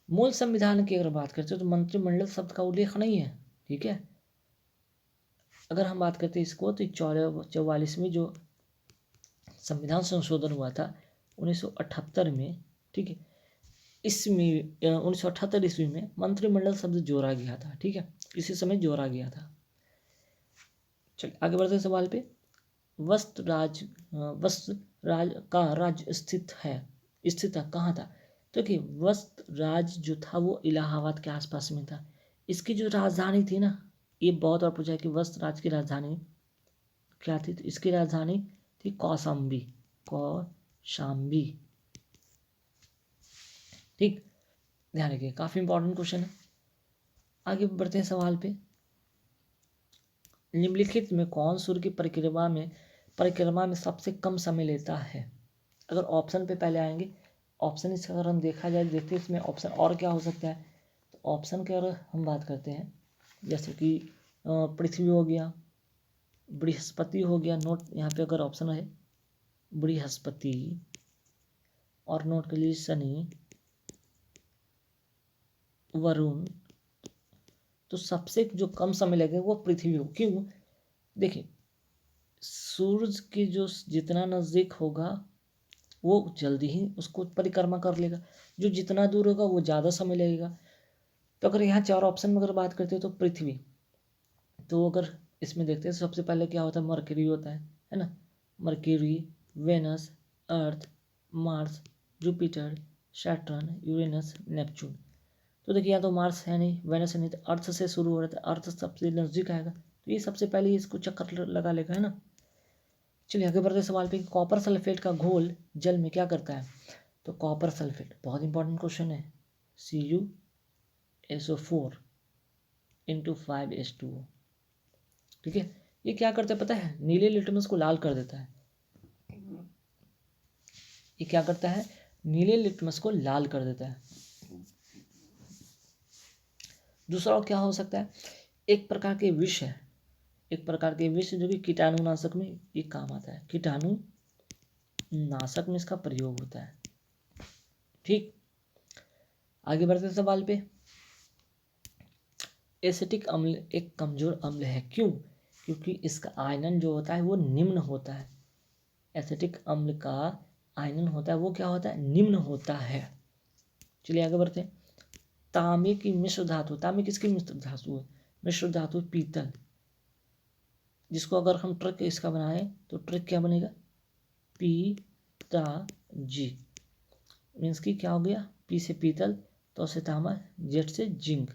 मूल संविधान की अगर बात करते हैं तो मंत्रिमंडल शब्द का उल्लेख नहीं है, ठीक है। अगर हम बात करते हैं इसको, तो 44वीं जो संविधान संशोधन हुआ था 1978 में, ठीक है, इसमें 1978 ईस्वी में मंत्रिमंडल शब्द जोड़ा गया था, ठीक है, इसी समय जोड़ा गया था। चलिए आगे बढ़ते हैं सवाल पे। वस्त्र राज का राज्य स्थित कहाँ था, तो कि वस्त्र राज जो था वो इलाहाबाद के आसपास में था। इसकी जो राजधानी थी ना, ये बहुत बार पूछा है कि वस्त्र राज की राजधानी क्या थी, तो इसकी राजधानी थी कौशाम्बी, कौशाम्बी, ठीक, ध्यान रखिए, काफी इंपॉर्टेंट क्वेश्चन है। आगे बढ़ते हैं सवाल पे। निम्नलिखित में कौन सूर्य की परिक्रमा में सबसे कम समय लेता है। अगर ऑप्शन पे पहले आएंगे, ऑप्शन इसका अगर हम देखा जाए, देखते हैं इसमें ऑप्शन और क्या हो सकता है, तो ऑप्शन की अगर हम बात करते हैं, जैसे कि पृथ्वी हो गया, बृहस्पति हो गया, नोट यहाँ पे अगर ऑप्शन है बृहस्पति, और नोट के लिए शनि, वरुण, तो सबसे जो कम समय लगेगा वो पृथ्वी हो। क्यों? देखिए, सूरज के जो जितना नज़दीक होगा वो जल्दी ही उसको परिक्रमा कर लेगा, जो जितना दूर होगा वो ज़्यादा समय लगेगा। तो अगर यहाँ 4 ऑप्शन में अगर बात करते हैं तो पृथ्वी, तो अगर इसमें देखते हैं सबसे पहले क्या होता है, मरकरी होता है ना। Mercury, Venus, Earth, Mars, Jupiter, Saturn, Uranus, Neptune. तो देखिए यहाँ तो मार्स है नहीं, वेनस है नहीं, तो अर्थ से शुरू हो रहा था, अर्थ सबसे नज़दीक आएगा, तो ये सबसे पहले इसको चक्कर लगा लेगा, है ना। चलिए आगे बढ़ते सवाल पे, कॉपर सल्फेट का घोल जल में क्या करता है। तो कॉपर सल्फेट बहुत इंपॉर्टेंट क्वेश्चन है, CuSO4 इंटू 5H2O। ठीक है, ये क्या करता है पता है, नीले लिटमस को लाल कर देता है। ये क्या करता है, नीले लिटमस को लाल कर देता है। दूसरा क्या हो सकता है, एक प्रकार के विष है, एक प्रकार के विष जो कि कीटाणुनाशक में ये काम आता है, कीटाणु नाशक में इसका प्रयोग होता है। ठीक, आगे बढ़ते सवाल पे, एसिटिक अम्ल एक कमजोर अम्ल है, क्यों? क्योंकि इसका आयनन जो होता है वो निम्न होता है। एसिटिक अम्ल का आयनन होता है वो क्या होता है, निम्न होता है। चलिए आगे बढ़ते हैं, तांबे की मिश्र धातु, तांबे किसकी मिश्र धातु है, मिश्र धातु पीतल, जिसको अगर हम ट्रिक इसका बनाए तो ट्रिक क्या बनेगा, पी-ता-जी, मीन्स की क्या हो गया, पी से पीतल, तो से तांबा, जेड से जिंक,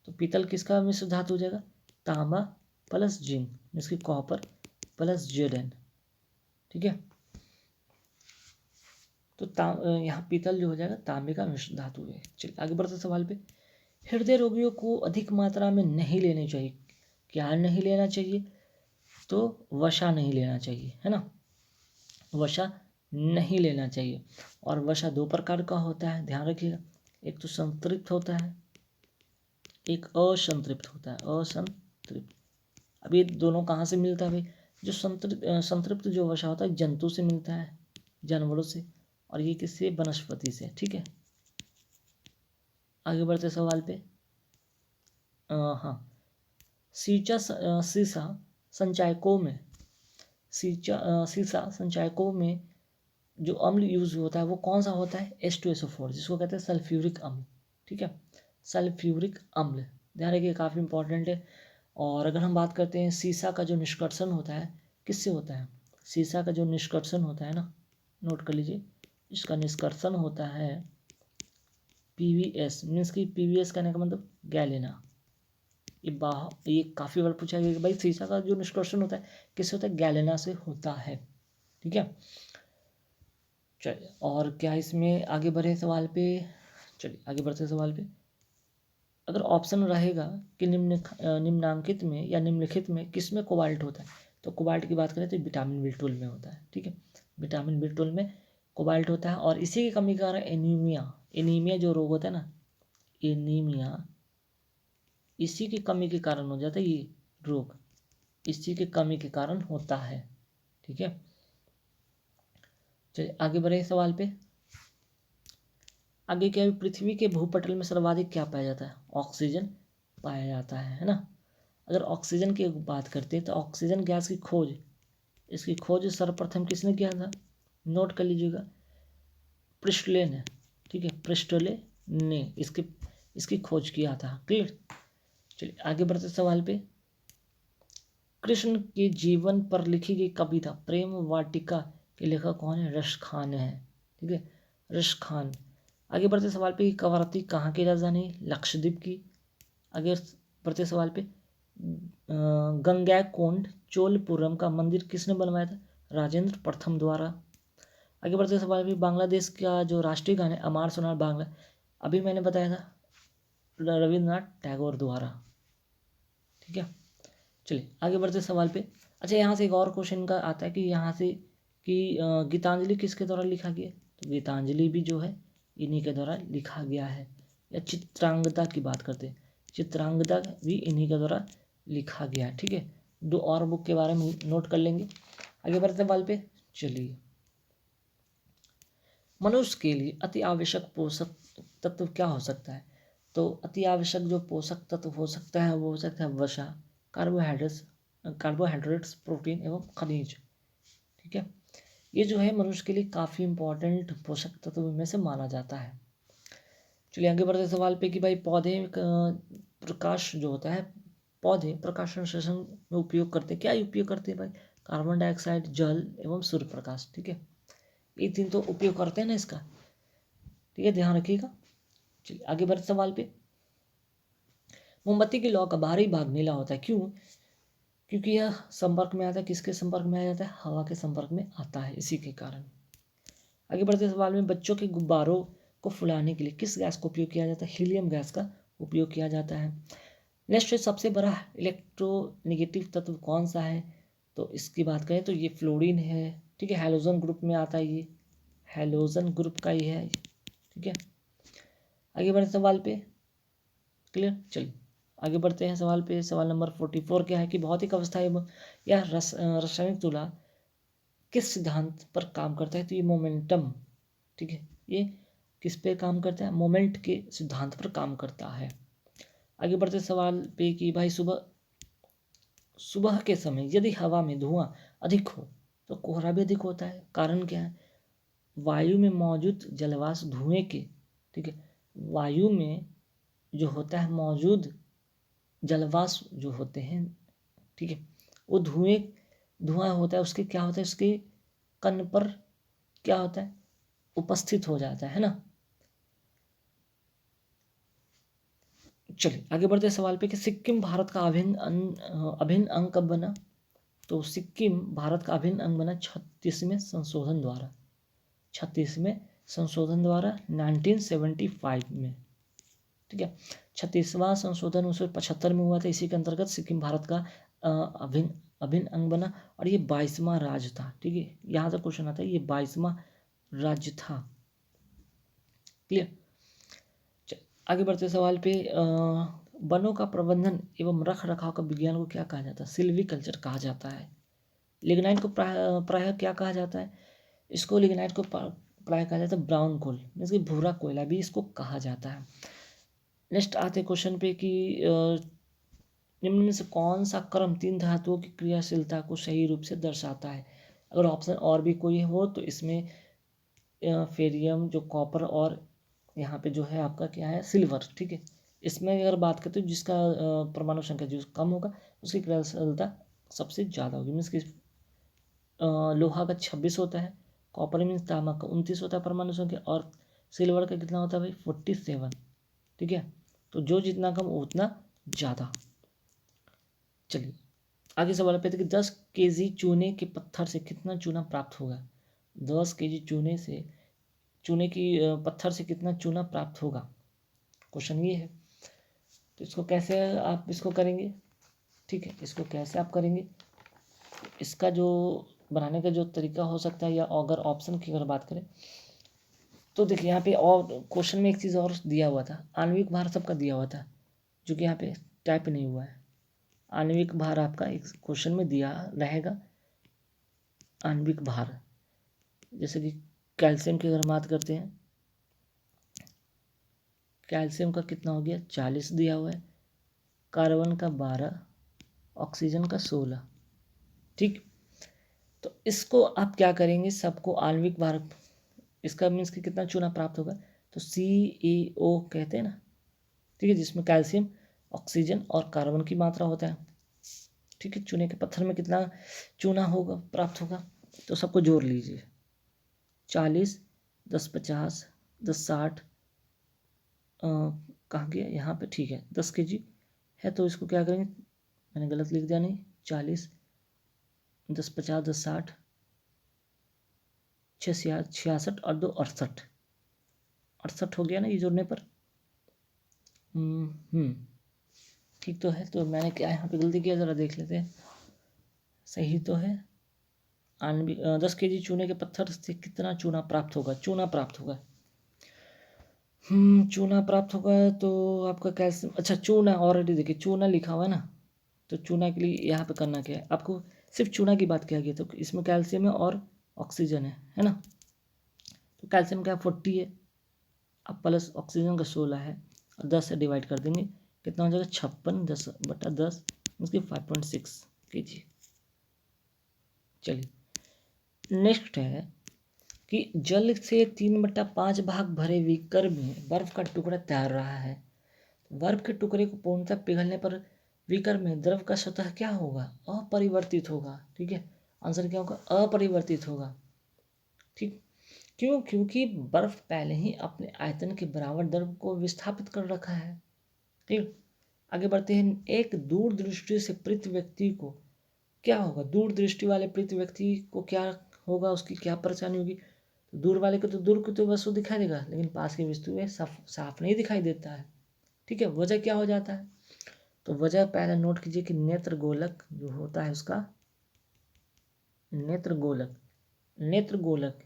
तो पीतल किसका मिश्र धातु हो जाएगा, तांबा प्लस जिंक, मीन्स की कॉपर प्लस जेड। ठीक है, तो यहाँ पीतल जो हो जाएगा तांबे का मिश्र धातु है। चलिए आगे बढ़ते सवाल पे, हृदय रोगियों को अधिक मात्रा में नहीं लेनी चाहिए, क्या नहीं लेना चाहिए, तो वसा नहीं लेना चाहिए, है ना, वसा नहीं लेना चाहिए। और वसा 2 प्रकार का होता है, ध्यान रखिएगा, एक तो संतृप्त होता है, एक असंतृप्त होता है, असंतृप्त। अब ये दोनों कहाँ से मिलता है भाई, जो संतृप्त जो वसा होता है जंतु से मिलता है, जानवरों से, और ये किससे, वनस्पति से। ठीक है, आगे बढ़ते सवाल पे, हाँ, सीसा संचायकों में, सीसा संचायकों में जो अम्ल यूज होता है वो कौन सा होता है, H2SO4, जिसको कहते हैं सल्फ्यूरिक अम्ल। ठीक है, सल्फ्यूरिक अम्ल, ध्यान रखिए काफ़ी इंपॉर्टेंट है। और अगर हम बात करते हैं सीसा का जो निष्कर्षण होता है किससे होता है, सीसा का जो निष्कर्षण होता है ना, नोट कर लीजिए, इसका निष्कर्षण होता है PVS, मीन्स की PVS कहने का मतलब गैलेना। ये काफ़ी बार पूछा गया कि भाई सीसा का जो निष्कर्षण होता है किससे होता है, गैलेना से होता है। ठीक है, चलिए और क्या इसमें आगे बढ़े सवाल पे, चलिए आगे बढ़ते सवाल पे, अगर ऑप्शन रहेगा कि निम्नांकित में या निम्नलिखित में किस में कोबाल्ट होता है, तो कोबाल्ट की बात करें तो विटामिन B12 में होता है। ठीक है, विटामिन B12 में कोबाल्ट होता है, और इसी की कमी के कारण एनीमिया जो रोग होता है ना, एनीमिया, इसी की कमी के कारण हो जाता है ये रोग, इसी की कमी के कारण होता है। ठीक है, चलिए आगे बढ़े सवाल पे, आगे क्या है, पृथ्वी के भूपटल में सर्वाधिक क्या पाया जाता है, ऑक्सीजन पाया जाता है ना। अगर ऑक्सीजन की बात करते हैं तो ऑक्सीजन गैस की खोज, इसकी खोज सर्वप्रथम किसने किया था, नोट कर लीजिएगा, प्रिस्टले ने। ठीक है, प्रिस्टले ने इसकी खोज किया था। क्लियर, चलिए आगे बढ़ते सवाल पे, कृष्ण के जीवन पर लिखी गई कविता प्रेम वाटिका के लेखक कौन है, रश खान है। ठीक है, रश खान। आगे बढ़ते सवाल पे, कवारती कहाँ की राजधानी, लक्षद्वीप की। आगे बढ़ते सवाल पे, गंगैकोंड चोलपुरम का मंदिर किसने बनवाया था, राजेंद्र प्रथम द्वारा। आगे बढ़ते सवाल पे, बांग्लादेश का जो राष्ट्रीय गान है अमार सोनार बांग्ला, अभी मैंने बताया था रविंद्रनाथ टैगोर द्वारा। ठीक है, चलिए आगे बढ़ते सवाल पे, अच्छा यहाँ से एक और क्वेश्चन का आता है कि यहाँ से कि गीतांजलि किसके द्वारा लिखा गया, तो गीतांजलि भी जो है इन्हीं के द्वारा लिखा गया है। या चित्रांगदा की बात करते हैं, चित्रांगदा भी इन्हीं के द्वारा लिखा गया है। ठीक है, 2 और बुक के बारे में नोट कर लेंगे। आगे बढ़ते सवाल पे, चलिए, मनुष्य के लिए अति आवश्यक पोषक तत्व क्या हो सकता है, तो अति आवश्यक जो पोषक तत्व हो सकता है वो हो सकता है वसा, कार्बोहाइड्रेट्स, प्रोटीन एवं खनिज। ठीक है, ये जो है मनुष्य के लिए काफ़ी इंपॉर्टेंट पोषक तत्व में से माना जाता है। चलिए आगे बढ़ते सवाल पे कि भाई पौधे प्रकाश जो होता है, पौधे प्रकाश संश्लेषण में उपयोग करते हैं, क्या उपयोग करते हैं भाई? कार्बन डाइऑक्साइड, जल एवं सूर्य प्रकाश। ठीक है, ये तीन तो उपयोग करते हैं ना इसका। ठीक है, ध्यान रखिएगा। चलिए आगे बढ़ते सवाल पे। मोमबत्ती की लौ का बाहरी भाग नीला होता है, क्यों? क्योंकि यह संपर्क में आता है, किसके संपर्क में आ जाता है? हवा के संपर्क में आता है, इसी के कारण। आगे बढ़ते सवाल में, बच्चों के गुब्बारों को फुलाने के लिए किस गैस का उपयोग किया जाता है? हीलियम गैस का उपयोग किया जाता है। नेक्स्ट, सबसे बड़ा इलेक्ट्रोनेगेटिव तत्व कौन सा है? तो इसकी बात करें तो ये फ्लोरीन है। ठीक है, हैलोजन ग्रुप में आता है, ये हैलोजन ग्रुप का ही है। ठीक है, आगे बढ़ते सवाल पे। क्लियर, चलिए आगे बढ़ते हैं सवाल पे। सवाल नंबर 44 क्या है कि भौतिक अवस्था एवं या रासायनिक तुलना किस सिद्धांत पर काम करता है? तो ये मोमेंटम। ठीक है, ये किस पे काम करता है? मोमेंट के सिद्धांत पर काम करता है। आगे बढ़ते सवाल पे कि भाई सुबह के समय यदि हवा में धुआं अधिक हो तो कोहरा भी अधिक होता है। कारण क्या है? वायु में मौजूद जलवाष्प धुएं के, ठीक है, वायु में जो होता है मौजूद जलवाष्प जो होते हैं, ठीक है, वो धुआं होता है, उसके क्या होता है, उसके कण पर क्या होता है? उपस्थित हो जाता है ना। चलिए आगे बढ़ते सवाल पे कि सिक्किम भारत का अभिन्न अंग कब बना? तो सिक्किम भारत का अभिन्न अंग बना 36वें संशोधन द्वारा। 36वें संशोधन द्वारा 1975 में। ठीक है, 36वां संशोधन 1975 में हुआ था। इसी के अंतर्गत सिक्किम भारत का अभिन्न अंग बना और ये 22वां राज्य था। ठीक है, यहाँ तक क्वेश्चन आता है, ये 22वां राज्य था। क्लियर, आगे बढ़ते सवाल पे। वनों का प्रबंधन एवं रख रखाव का विज्ञान को क्या कहा जाता है? सिल्वीकल्चर कहा जाता है। लिग्नाइट को प्रायः क्या कहा जाता है? इसको लिग्नाइट को प्रायः कहा जाता है ब्राउन कोल, मीन्स कि भूरा कोयला भी इसको कहा जाता है। नेक्स्ट आते क्वेश्चन पे कि निम्न में से कौन सा क्रम तीन धातुओं की क्रियाशीलता को सही रूप से दर्शाता है? अगर ऑप्शन और भी कोई हो तो इसमें फेरियम, जो कॉपर, और यहाँ पे जो है आपका क्या है, सिल्वर। ठीक है, इसमें अगर बात करते हो जिसका परमाणु संख्या जो कम होगा उसकी क्रियाशीलता सबसे ज़्यादा होगी। मीन्स कि लोहा का 26 होता है, कॉपर मीन्स तांबा का 29 होता है परमाणु संख्या, और सिल्वर का कितना होता है भाई? 47। ठीक है, तो जो जितना कम उतना ज़्यादा। चलिए आगे सवाल पे कि 10 केजी चूने के पत्थर से कितना चूना प्राप्त होगा? 10 केजी चूने की पत्थर से कितना चूना प्राप्त होगा? क्वेश्चन ये है। तो इसको कैसे आप इसको करेंगे? ठीक है, इसको कैसे आप करेंगे? इसका जो बनाने का जो तरीका हो सकता है, या अगर ऑप्शन की अगर बात करें तो देखिए यहाँ पे और क्वेश्चन में एक चीज़ और दिया हुआ था, आणविक भार सबका दिया हुआ था, जो कि यहाँ पे टाइप नहीं हुआ है। आणविक भार आपका एक क्वेश्चन में दिया रहेगा। आणविक भार जैसे कि कैल्शियम की अगर बात करते हैं, कैल्शियम का कितना हो गया? 40 दिया हुआ है, कार्बन का 12, ऑक्सीजन का 16। ठीक, तो इसको आप क्या करेंगे? सबको आणविक भार, इसका मीन्स कि कितना चूना प्राप्त होगा? तो CaO कहते हैं ना। ठीक है, जिसमें कैल्शियम, ऑक्सीजन और कार्बन की मात्रा होता है। ठीक है, चूने के पत्थर में कितना चूना होगा, प्राप्त होगा? तो सबको जोड़ लीजिए, 40, 10 50, 10 60, कहाँ गया यहाँ पे? ठीक है, 10 केजी है, तो इसको क्या करेंगे? मैंने गलत लिख दिया, नहीं, 40, 10 50, 10 60, 6 66 और 2 68, 68 हो गया ना ये जोड़ने पर। ठीक तो है। तो मैंने क्या यहाँ पे गलती किया, ज़रा देख लेते हैं। सही तो है। 10 केजी चूने के पत्थर से कितना चूना प्राप्त होगा? चूना प्राप्त होगा, चूना प्राप्त होगा तो आपका कैल्शियम, अच्छा चूना ऑलरेडी देखिए चूना लिखा हुआ है ना, तो चूना के लिए यहाँ पे करना क्या है आपको? सिर्फ चूना की बात किया गया, तो इसमें कैल्शियम है और ऑक्सीजन है ना। तो कैल्शियम का 40 है, अब प्लस ऑक्सीजन का 16 है, 10 से डिवाइड कर देंगे, कितना हो जाएगा 56 10/10 इसकी 5.6 kg। चलिए नेक्स्ट है कि जल से 3/5 भाग भरे बीकर में बर्फ का टुकड़ा तैर रहा है। बर्फ के टुकड़े को पूर्णतः पिघलने पर बीकर में द्रव का सतह क्या होगा? अपरिवर्तित होगा। ठीक है, आंसर क्या होगा? अपरिवर्तित होगा। ठीक, क्यों? क्योंकि बर्फ पहले ही अपने आयतन के बराबर द्रव को विस्थापित कर रखा है। ठीक, आगे बढ़ते हैं। एक दूरदृष्टि से पृथ व्यक्ति को क्या होगा? दूरदृष्टि वाले पृथ व्यक्ति को क्या होगा? उसकी क्या परेशानी होगी? दूर वाले को तो दूर की तो वस्तु दिखाई देगा, लेकिन पास की वस्तु साफ नहीं दिखाई देता है। ठीक है, वजह क्या हो जाता है? तो वजह पहले नोट कीजिए कि नेत्र गोलक जो होता है उसका नेत्र गोलक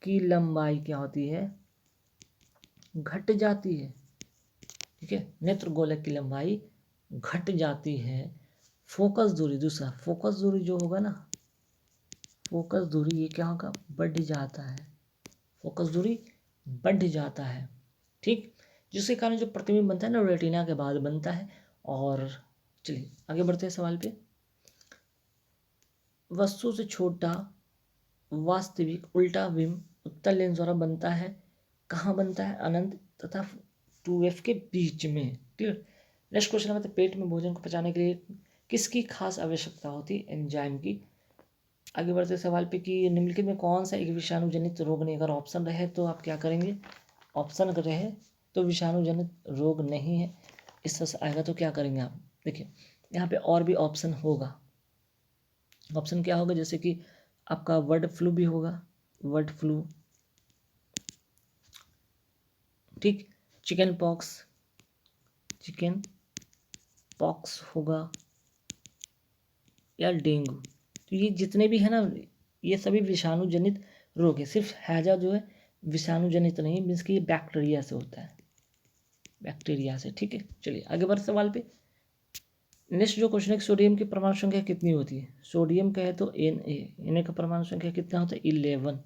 की लंबाई क्या होती है? घट जाती है। ठीक है, नेत्र गोलक की लंबाई घट जाती है। फोकस दूरी, दूसरा फोकस दूरी जो होगा ना, फोकस दूरी ये क्या होगा? बढ़ जाता है। फोकस दूरी बढ़ जाता है। ठीक, जिसके कारण जो प्रतिबिंब बनता है ना रेटिना के बाद बनता है। और चलिए आगे बढ़ते हैं सवाल पे। वस्तु से छोटा वास्तविक उल्टा बिंब उत्तल लेंस द्वारा बनता है। कहाँ बनता है? अनंत तथा 2f के बीच में। क्लियर। नेक्स्ट क्वेश्चन है, पेट में भोजन को पचाने के लिए किसकी खास आवश्यकता होती है? एंजाइम की। आगे बढ़ते सवाल पे कि निम्नलिखित में कौन सा एक विषाणु जनित रोग नहीं? अगर ऑप्शन रहे तो आप क्या करेंगे? ऑप्शन अगर रहे तो विषाणु जनित रोग नहीं है, इस तरह से आएगा तो क्या करेंगे आप? देखिए यहाँ पे और भी ऑप्शन होगा। ऑप्शन क्या होगा? जैसे कि आपका बर्ड फ्लू भी होगा, बर्ड फ्लू। ठीक, चिकन पॉक्स होगा या डेंगू। तो ये जितने भी है ना, ये सभी विषाणु जनित रोग है। सिर्फ हैजा जो है विषाणु जनित नहीं, मीन्स कि ये बैक्टीरिया से होता है, बैक्टीरिया से। ठीक है, चलिए आगे बढ़ते सवाल पे। नेक्स्ट जो क्वेश्चन है, सोडियम की परमाणु संख्या कितनी होती है? सोडियम का है तो Na का परमाणु संख्या कितना होता है? 11।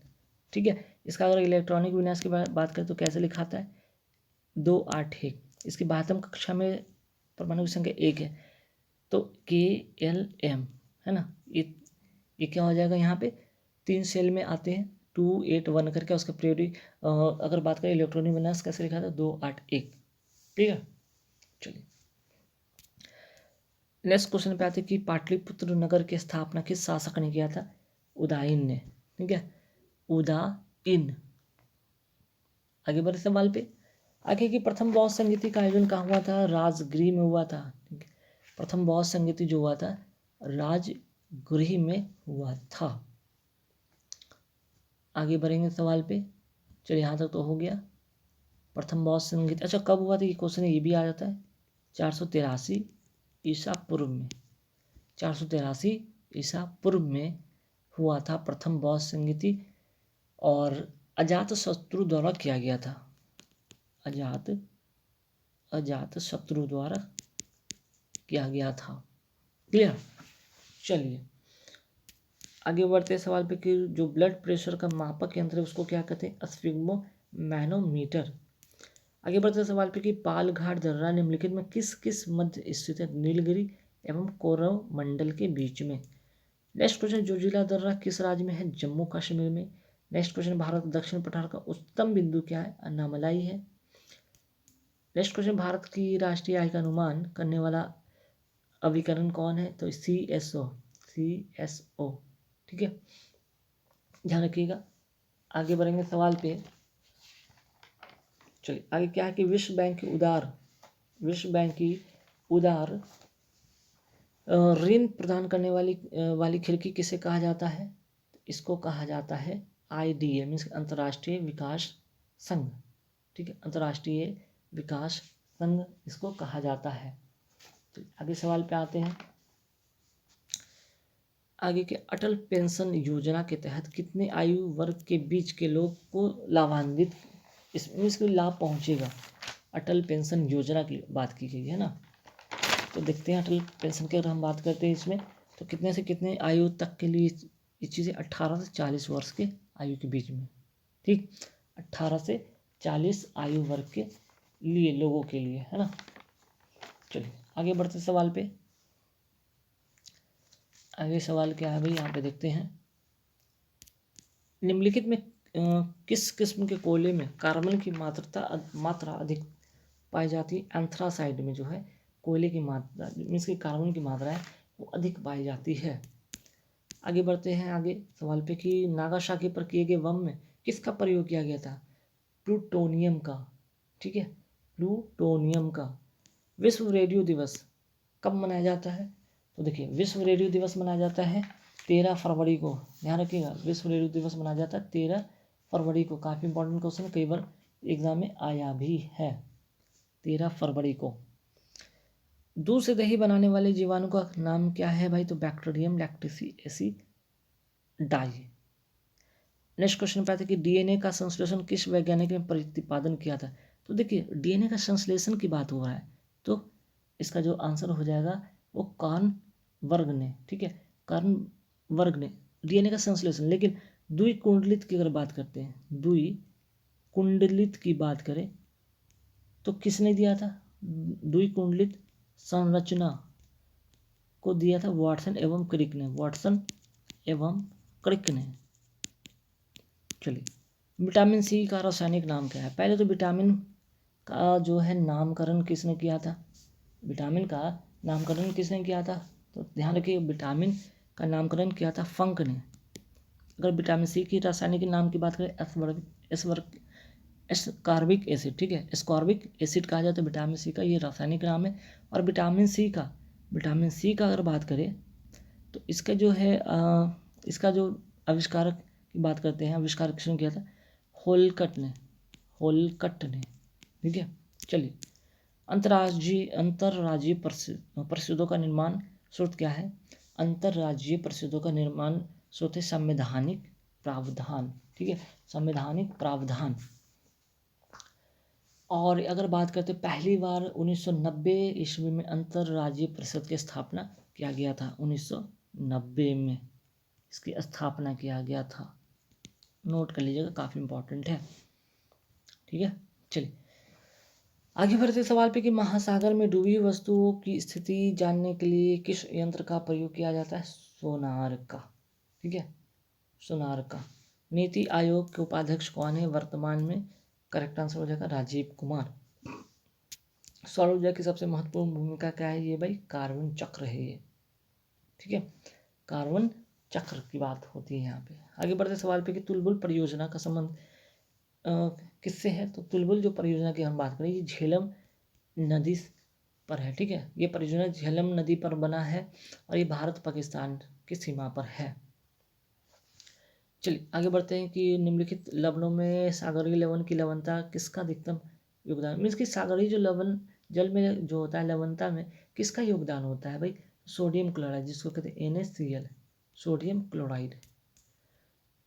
ठीक है, इसका अगर इलेक्ट्रॉनिक विन्यास की बात करें तो कैसे लिखाता है? 281। इसकी 12वीं कक्षा में परमाणु की संख्या 1 है, तो KLM है ना, ये क्या हो जाएगा? यहाँ पे 3 सेल में आते हैं, 281 करके उसका पीरियोडिक। अगर बात करें इलेक्ट्रॉनिक विन्यास कैसे लिखा था? 281। ठीक है, चलिए नेक्स्ट क्वेश्चन पे आते हैं कि पाटलिपुत्र नगर की स्थापना किस शासक ने किया था? उदयन ने। ठीक है, उदयन। आगे बढ़ते सवाल पे। आगे की प्रथम बौद्ध संगीति का आयोजन कहाँ हुआ था? राजगृह में हुआ था। ठीक है, प्रथम बौद्ध संगीति जो हुआ था राजगृह में हुआ था। आगे बढ़ेंगे सवाल पे। चलिए यहाँ तक तो हो गया। प्रथम बौद्ध संगीत अच्छा कब हुआ था? ये क्वेश्चन ये भी आ जाता है। 483 ईसा पूर्व में। 483 ईसा पूर्व में हुआ था प्रथम बौद्ध संगीति, और अजात शत्रु द्वारा किया गया था। अजात शत्रु द्वारा किया गया था। क्लियर। चलिए आगे बढ़ते सवाल पे कि जो ब्लड प्रेशर का मापक यंत्र है उसको क्या कहते हैं? स्फिग्मोमैनोमीटर। आगे बढ़ते सवाल पे कि पालघाट दर्रा निम्नलिखित में किस किस मध्य स्थित है? नीलगिरी एवं कोरोमंडल के बीच में। नेक्स्ट क्वेश्चन, जोजिला दर्रा किस राज्य में है? जम्मू कश्मीर में। नेक्स्ट क्वेश्चन, भारत दक्षिण पठार का उच्चतम बिंदु क्या है? अन्नामलाई है। नेक्स्ट क्वेश्चन, भारत की राष्ट्रीय आय का अनुमान करने वाला अभिकरण कौन है? तो CSO। ठीक है, ध्यान रखिएगा। आगे बढ़ेंगे सवाल पे। चलिए आगे क्या है कि विश्व बैंक की उदार ऋण प्रदान करने वाली खिड़की किसे कहा जाता है? इसको कहा जाता है IDA, मीन्स अंतर्राष्ट्रीय विकास संघ। ठीक है, अंतर्राष्ट्रीय विकास संघ इसको कहा जाता है। तो आगे सवाल पे आते हैं। आगे के अटल पेंशन योजना के तहत कितने आयु वर्ग के बीच के लोग को लाभान्वित इसको लाभ पहुंचेगा? अटल पेंशन योजना की बात की गई है ना, तो देखते हैं अटल पेंशन की अगर हम बात करते हैं इसमें तो कितने से कितने आयु तक के लिए ये चीज़ें 18 से 40 वर्ष के आयु के बीच में। ठीक, 18 से 40 आयु वर्ग के लिए, लोगों के लिए, है ना। चलिए आगे बढ़ते सवाल पे। आगे सवाल क्या है भाई, यहाँ पे देखते हैं। निम्नलिखित में किस किस्म के कोयले में कार्बन की मात्रा अधिक पाई जाती है। एंथ्रासाइड में जो है कोयले की मात्रा मीन्स की कार्बन की मात्रा है वो अधिक पाई जाती है। आगे बढ़ते हैं आगे सवाल पे कि नागासाकी पर किए गए बम में किसका प्रयोग किया गया था। प्लूटोनियम का। ठीक है, प्लूटोनियम का। विश्व रेडियो दिवस कब मनाया जाता है। तो देखिए विश्व रेडियो दिवस मनाया जाता है 13 फरवरी को। ध्यान रखिएगा, विश्व रेडियो दिवस मनाया जाता है 13 फरवरी को। काफ़ी इंपॉर्टेंट क्वेश्चन, कई बार एग्जाम में आया भी है। 13 फरवरी को। दूध से दही बनाने वाले जीवाणु का नाम क्या है भाई। तो बैक्टीरियम लैक्टिसिएसी डाई। नेक्स्ट क्वेश्चन पे आता है कि डीएनए का संश्लेषण किस वैज्ञानिक ने प्रतिपादन किया था। तो देखिए डीएनए का संश्लेषण की बात हो रहा है तो इसका जो आंसर हो जाएगा वो कार्न वर्ग ने। ठीक है, कार्न वर्ग ने डीएनए का संश्लेषण। लेकिन द्विकुंडलित की अगर बात करते हैं, द्विकुंडलित की बात करें तो किसने दिया था। द्विकुंडलित संरचना को दिया था वाटसन एवं क्रिक ने। वाटसन एवं क्रिक ने। चलिए विटामिन सी का रासायनिक नाम क्या है। पहले तो विटामिन का जो है नामकरण किसने किया था। विटामिन का नामकरण किसने किया था। तो ध्यान रखिए विटामिन का नामकरण किया था फंक ने। अगर विटामिन सी की रासायनिक नाम की बात करें एस्कॉर्बिक एसिड। ठीक है, एस्कॉर्बिक एसिड कहा जाता है विटामिन सी का, ये रासायनिक नाम है। और विटामिन सी का अगर बात करें तो इसका जो है इसका जो आविष्कारक की बात करते हैं, आविष्कार किसने किया था। होलकट ने। ठीक है, चलिए अंतर्राज्यीय परिषदों का निर्माण स्रोत क्या है। अंतर्राज्यीय परिषदों का निर्माण स्रोत है संवैधानिक प्रावधान। ठीक है, संवैधानिक प्रावधान। और अगर बात करते पहली बार 1990 ईस्वी में अंतर्राज्यीय परिषद की स्थापना किया गया था। 1990 में इसकी स्थापना किया गया था। नोट कर लीजिएगा, काफ़ी इंपॉर्टेंट है। ठीक है, चलिए आगे बढ़ते सवाल पे कि महासागर में डूबी वस्तुओं की स्थिति जानने के लिए किस यंत्र का प्रयोग किया जाता है। सोनार का। ठीक है, सोनार का। नीति आयोग के उपाध्यक्ष कौन है वर्तमान में। करेक्ट आंसर हो जाएगा राजीव कुमार। सौर ऊर्जा की सबसे महत्वपूर्ण भूमिका क्या है ये भाई। कार्बन चक्र है ये। ठीक है, कार्बन चक्र की बात होती है यहाँ पे। आगे बढ़ते सवाल पे कि तुलबुल परियोजना का संबंध किससे है। तो तुलबुल जो परियोजना की हम बात करें ये झेलम नदी पर है। ठीक है, ये परियोजना झेलम नदी पर बना है और ये भारत पाकिस्तान की सीमा पर है। चलिए आगे बढ़ते हैं कि निम्नलिखित लवणों में सागरीय लवण की लवणता किसका अधिकतम योगदान। मीन्स कि सागरीय जो लवण जल में जो होता है लवणता में किसका योगदान होता है भाई। सोडियम क्लोराइड, जिसको कहते हैं NaCl, सोडियम क्लोराइड।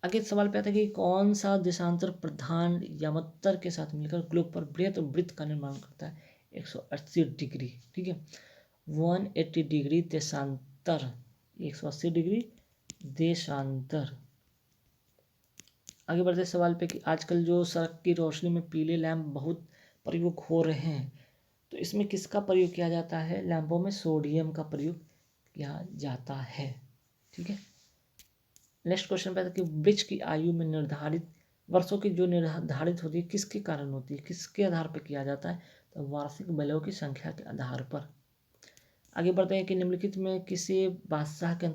आगे सवाल पे आता है कि कौन सा देशांतर प्रधान यामत्तर के साथ मिलकर ग्लोब पर बृहत वृत्त का निर्माण करता है। 180 डिग्री। ठीक है, 180 डिग्री देशांतर, 180 डिग्री देशांतर। आगे बढ़ते सवाल पे कि आजकल जो सड़क की रोशनी में पीले लैंप बहुत प्रयोग हो रहे हैं तो इसमें किसका प्रयोग किया जाता है। लैंपों में सोडियम का प्रयोग किया जाता है। ठीक है, नेक्स्ट क्वेश्चन पे आता है कि वृक्ष की आयु में निर्धारित वर्षों की जो निर्धारित होती है किसके कारण होती है, किसके आधार पर किया जाता है। तो वार्षिक बैलों की संख्या के आधार पर। आगे बढ़ते हैं कि निम्नलिखित में किस बादशाह के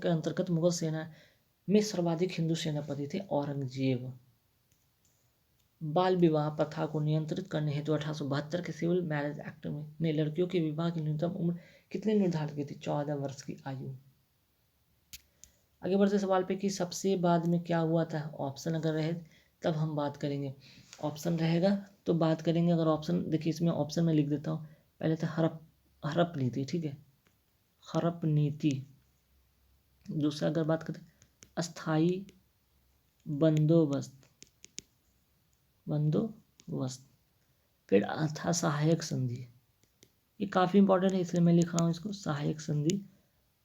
अंतर्गत मुगल सेना में सर्वाधिक हिंदू सेनापति थे। औरंगजेब। बाल विवाह प्रथा को नियंत्रित करने हेतु 1872 के सिविल मैरिज एक्ट ने लड़कियों के विवाह की न्यूनतम उम्र कितनी निर्धारित की थी। 14 वर्ष की आयु। आगे बढ़ते सवाल पे कि सबसे बाद में क्या हुआ था। ऑप्शन अगर रहे तब हम बात करेंगे, ऑप्शन रहेगा तो बात करेंगे। अगर ऑप्शन देखिए इसमें ऑप्शन में लिख देता हूँ। पहले था हड़प नीति। ठीक है, हड़प नीति। दूसरा अगर बात करें अस्थाई बंदोबस्त। फिर था सहायक संधि। ये काफ़ी इंपॉर्टेंट है इसलिए मैं लिख रहा हूँ इसको, सहायक संधि।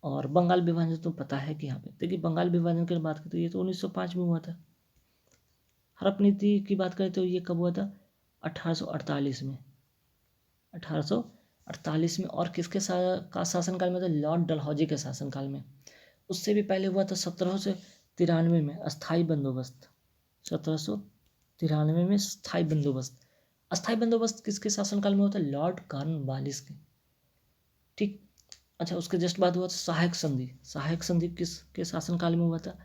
और बंगाल विभाजन तो पता है कि यहाँ पे देखिए बंगाल विभाजन की बात करें तो ये तो 1905 में हुआ था। हड़प नीति की बात करें तो ये कब हुआ था। 1848 में, 1848 में। और किसके का शासनकाल में था? लॉर्ड डलहौजी के शासनकाल में। उससे भी पहले हुआ था 1793 में अस्थाई बंदोबस्त। 1793 में स्थाई बंदोबस्त। अस्थाई बंदोबस्त किसके शासनकाल में होता है? लॉर्ड कॉर्नवालिस के। ठीक। अच्छा, उसके जस्ट बाद हुआ था सहायक संधि। सहायक संधि किसके शासनकाल में हुआ था?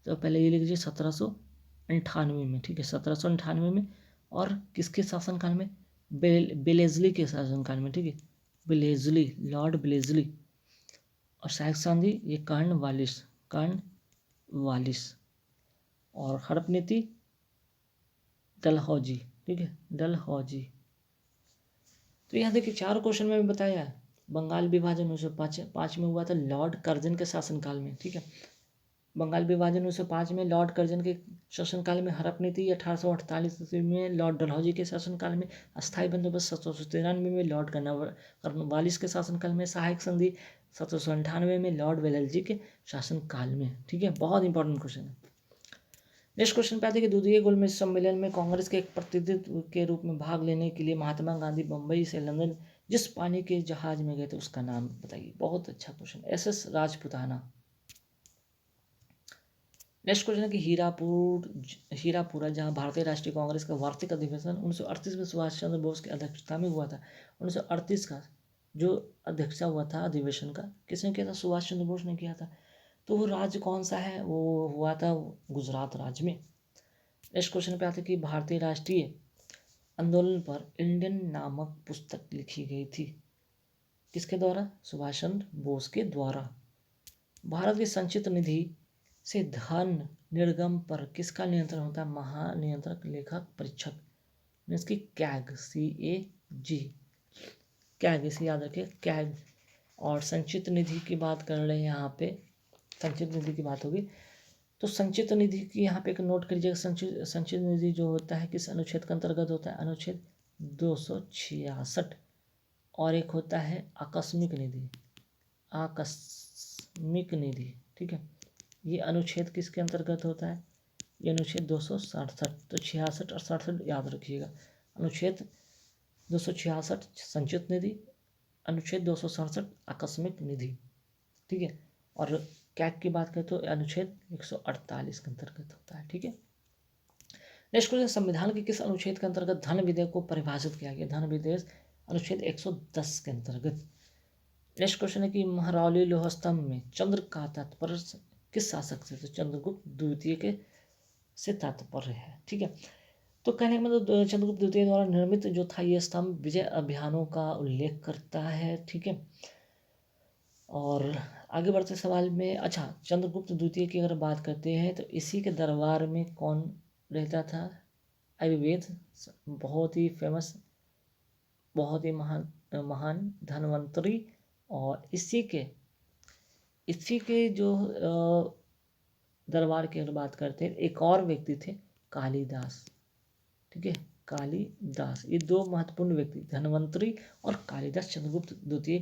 तो पहले ये लिख लीजिए 1798 में। ठीक है, 1798 में। और किसके शासनकाल में? बेलेजली के शासनकाल में। ठीक है, बेलेजली, लॉर्ड बेलेजली। और सहायक संधि ये कॉर्नवालिस, कॉर्नवालिस। और हड़प नीति डलहौजी। ठीक है, डलहौजी। तो यहाँ देखिए 4 क्वेश्चन में बताया है। बंगाल विभाजन 1905 में हुआ था लॉर्ड कर्जन के शासनकाल में। ठीक है, बंगाल विभाजन 1905 में लॉर्ड कर्जन के शासनकाल में। हड़प नीति 1848 ईस्वी में लॉर्ड डलहौजी के शासनकाल में। अस्थायी बंदोबस्त 1793 में लॉर्ड कॉर्नवालिस के शासनकाल में। सहायक संधि 1798 में लॉर्ड वेलेस्ली के शासनकाल में। ठीक है, बहुत इंपॉर्टेंट क्वेश्चन है। नेक्स्ट क्वेश्चन पे आते हैं कि द्वितीय गोलमेज सम्मेलन में कांग्रेस के एक प्रतिनिधि के रूप में भाग लेने के लिए महात्मा गांधी बम्बई से लंदन जिस पानी के जहाज में गए थे उसका नाम बताइए। बहुत अच्छा question, SS Rajputana. Next question है कि हीरापुरा जहां भारतीय राष्ट्रीय कांग्रेस का वार्षिक अधिवेशन 1938 में सुभाष चंद्र बोस की अध्यक्षता में हुआ था। 1938 का जो अध्यक्षता हुआ था अधिवेशन का, किसने किया था? सुभाष चंद्र बोस ने किया था। तो वो राज्य कौन सा है? वो हुआ था गुजरात राज्य में। नेक्स्ट क्वेश्चन पे आते हैं कि भारतीय राष्ट्रीय आंदोलन पर इंडियन नामक पुस्तक लिखी गई थी। किसके द्वारा? सुभाष चंद्र बोस के द्वारा। भारत की संचित निधि से धन निर्गम पर किसका नियंत्रण होता है? महानियंत्रक लेखक परीक्षक, मीन्स की कैग, CAG, कैग, इसे याद रखिए, कैग। और संचित निधि की बात कर रहे हैं यहाँ पे, संचित निधि की बात होगी तो संचित निधि की यहाँ पे एक नोट करिएगा। संचित निधि जो होता है किस अनुच्छेद के अंतर्गत होता है? अनुच्छेद 266। और एक होता है आकस्मिक निधि, आकस्मिक निधि। ठीक है, ये अनुच्छेद किसके अंतर्गत होता है? ये अनुच्छेद 267। तो 66 और 67 याद रखिएगा। अनुच्छेद 266 संचित निधि, अनुच्छेद 267 आकस्मिक निधि। ठीक है, और कैग की बात करें तो अनुच्छेद 148 के अंतर्गत होता है। ठीक है, नेक्स्ट क्वेश्चन, संविधान के किस अनुच्छेद के अंतर्गत धन विधेयक को परिभाषित किया गया? धन विधेयक अनुच्छेद 110 के अंतर्गत। नेक्स्ट क्वेश्चन है कि महरौली लौह स्तंभ में चंद्र का तात्पर्य किस शासक से? तो चंद्रगुप्त द्वितीय के से तात्पर्य है। ठीक है, तो कहने का मतलब चंद्रगुप्त द्वितीय द्वारा निर्मित जो था ये स्तंभ विजय अभियानों का उल्लेख करता है। ठीक है, और आगे बढ़ते सवाल में, अच्छा, चंद्रगुप्त द्वितीय की अगर बात करते हैं तो इसी के दरबार में कौन रहता था? आयुर्वेद, बहुत ही फेमस, बहुत ही महान धन्वंतरी। और इसी के जो दरबार की अगर बात करते हैं, एक और व्यक्ति थे कालिदास। ठीक है, कालिदास। ये 2 महत्वपूर्ण व्यक्ति, धन्वंतरी और कालिदास, चंद्रगुप्त द्वितीय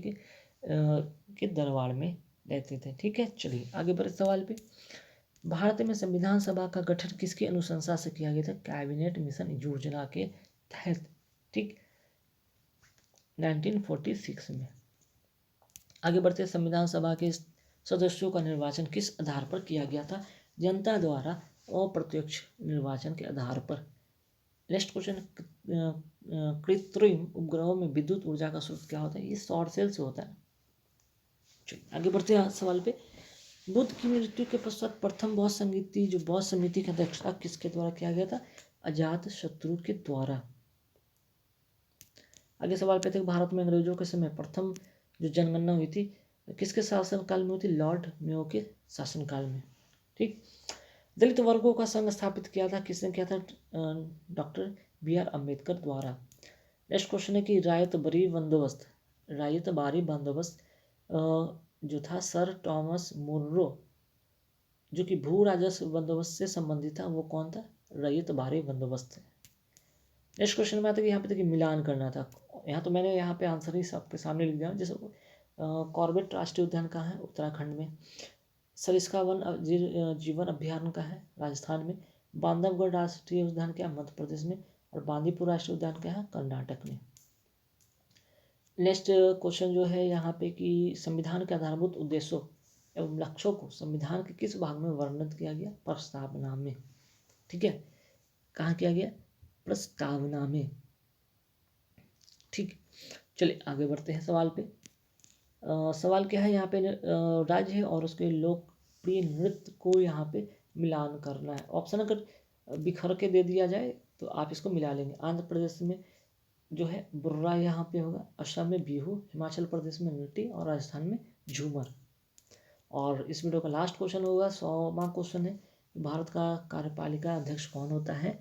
के दरबार में रहते थे। ठीक है, चलिए आगे बढ़े सवाल पे। भारत में संविधान सभा का गठन किसकी अनुशंसा से किया गया था? कैबिनेट मिशन योजना के तहत। ठीक, 1946 में। आगे बढ़ते संविधान सभा के सदस्यों का निर्वाचन किस आधार पर किया गया था? जनता द्वारा अप्रत्यक्ष निर्वाचन के आधार पर। नेक्स्ट क्वेश्चन, कृत्रिम उपग्रहों में विद्युत ऊर्जा का स्रोत क्या होता है? ये सौर सेल से होता है। चलिए आगे बढ़ते हैं सवाल पे। बुद्ध की मृत्यु के पश्चात प्रथम बौद्ध समिति की अध्यक्षता किसके द्वारा किया गया था? अजात शत्रु के द्वारा। आगे सवाल पे थे, भारत में अंग्रेजों के समय प्रथम जो जनगणना हुई थी किसके शासनकाल में हुई थी? लॉर्ड मेयो के शासनकाल में। ठीक, दलित वर्गों का संघ स्थापित किया था किसने किया था? डॉक्टर BR अम्बेडकर द्वारा। नेक्स्ट क्वेश्चन है कि रायत बारी बंदोबस्त जो था सर टॉमस मुनरो जो कि भू राजस्व बंदोबस्त से संबंधित था, वो कौन था? रैयत बारी बंदोबस्त। नेक्स्ट क्वेश्चन में आता है कि यहाँ पे देखिए मिलान करना था। यहाँ तो मैंने यहाँ पे आंसर ही सबके सामने लिख दिया। जैसे कॉर्बेट राष्ट्रीय उद्यान कहाँ है? उत्तराखंड में। सरिस्का वन जीवन अभ्यारण्य का है राजस्थान में। बांधवगढ़ राष्ट्रीय उद्यान क्या? मध्य प्रदेश में। और बांदीपुर राष्ट्रीय उद्यान क्या है, कर्नाटक में। नेक्स्ट क्वेश्चन जो है यहाँ पे कि संविधान के आधारभूत उद्देश्यों एवं लक्ष्यों को संविधान के किस भाग में वर्णित किया गया, प्रस्तावना में। ठीक है, कहाँ किया गया, प्रस्तावना में। ठीक, चलिए आगे बढ़ते हैं सवाल पे। सवाल क्या है यहाँ पे, राज्य और उसके लोकप्रिय नृत्य को यहाँ पे मिलान करना है। ऑप्शन अगर बिखर के दे दिया जाए तो आप इसको मिला लेंगे। आंध्र प्रदेश में जो है बुर्रा यहाँ पे होगा, असम में बिहू, हिमाचल प्रदेश में नृत्य और राजस्थान में झूमर। और इस वीडियो का लास्ट क्वेश्चन होगा, 100वां क्वेश्चन है, भारत का कार्यपालिका अध्यक्ष कौन होता है,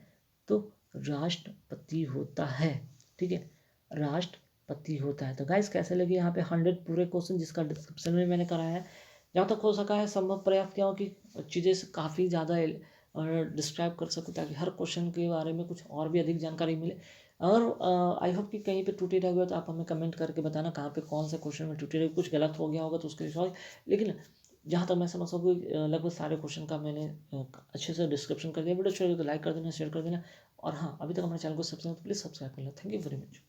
तो राष्ट्रपति होता है। ठीक है, राष्ट्रपति होता है। तो गाइस कैसे लगे यहाँ पे 100 पूरे क्वेश्चन, जिसका डिस्क्रिप्शन में मैंने कराया है, जहाँ तक हो सका है संभव प्रयास किया हो कि चीज़ें काफ़ी ज़्यादा डिस्क्राइब कर सकूँ, ताकि हर क्वेश्चन के बारे में कुछ और भी अधिक जानकारी मिले। और आई होप कि कहीं पे टूटे रह गए तो आप हमें कमेंट करके बताना कहाँ पे कौन से क्वेश्चन में टूटे रहे, कुछ गलत हो गया होगा तो उसके सॉरी। लेकिन जहाँ तक मैं समझ सकूँ लगभग सारे क्वेश्चन का मैंने अच्छे से डिस्क्रिप्शन कर दिया। वीडियो अच्छी लगे तो लाइक कर देना, शेयर कर देना, और हाँ अभी तक हमारे चैनल को सब्सक्राइब, प्लीज़ सब्सक्राइब कर लेना। Thank you very much.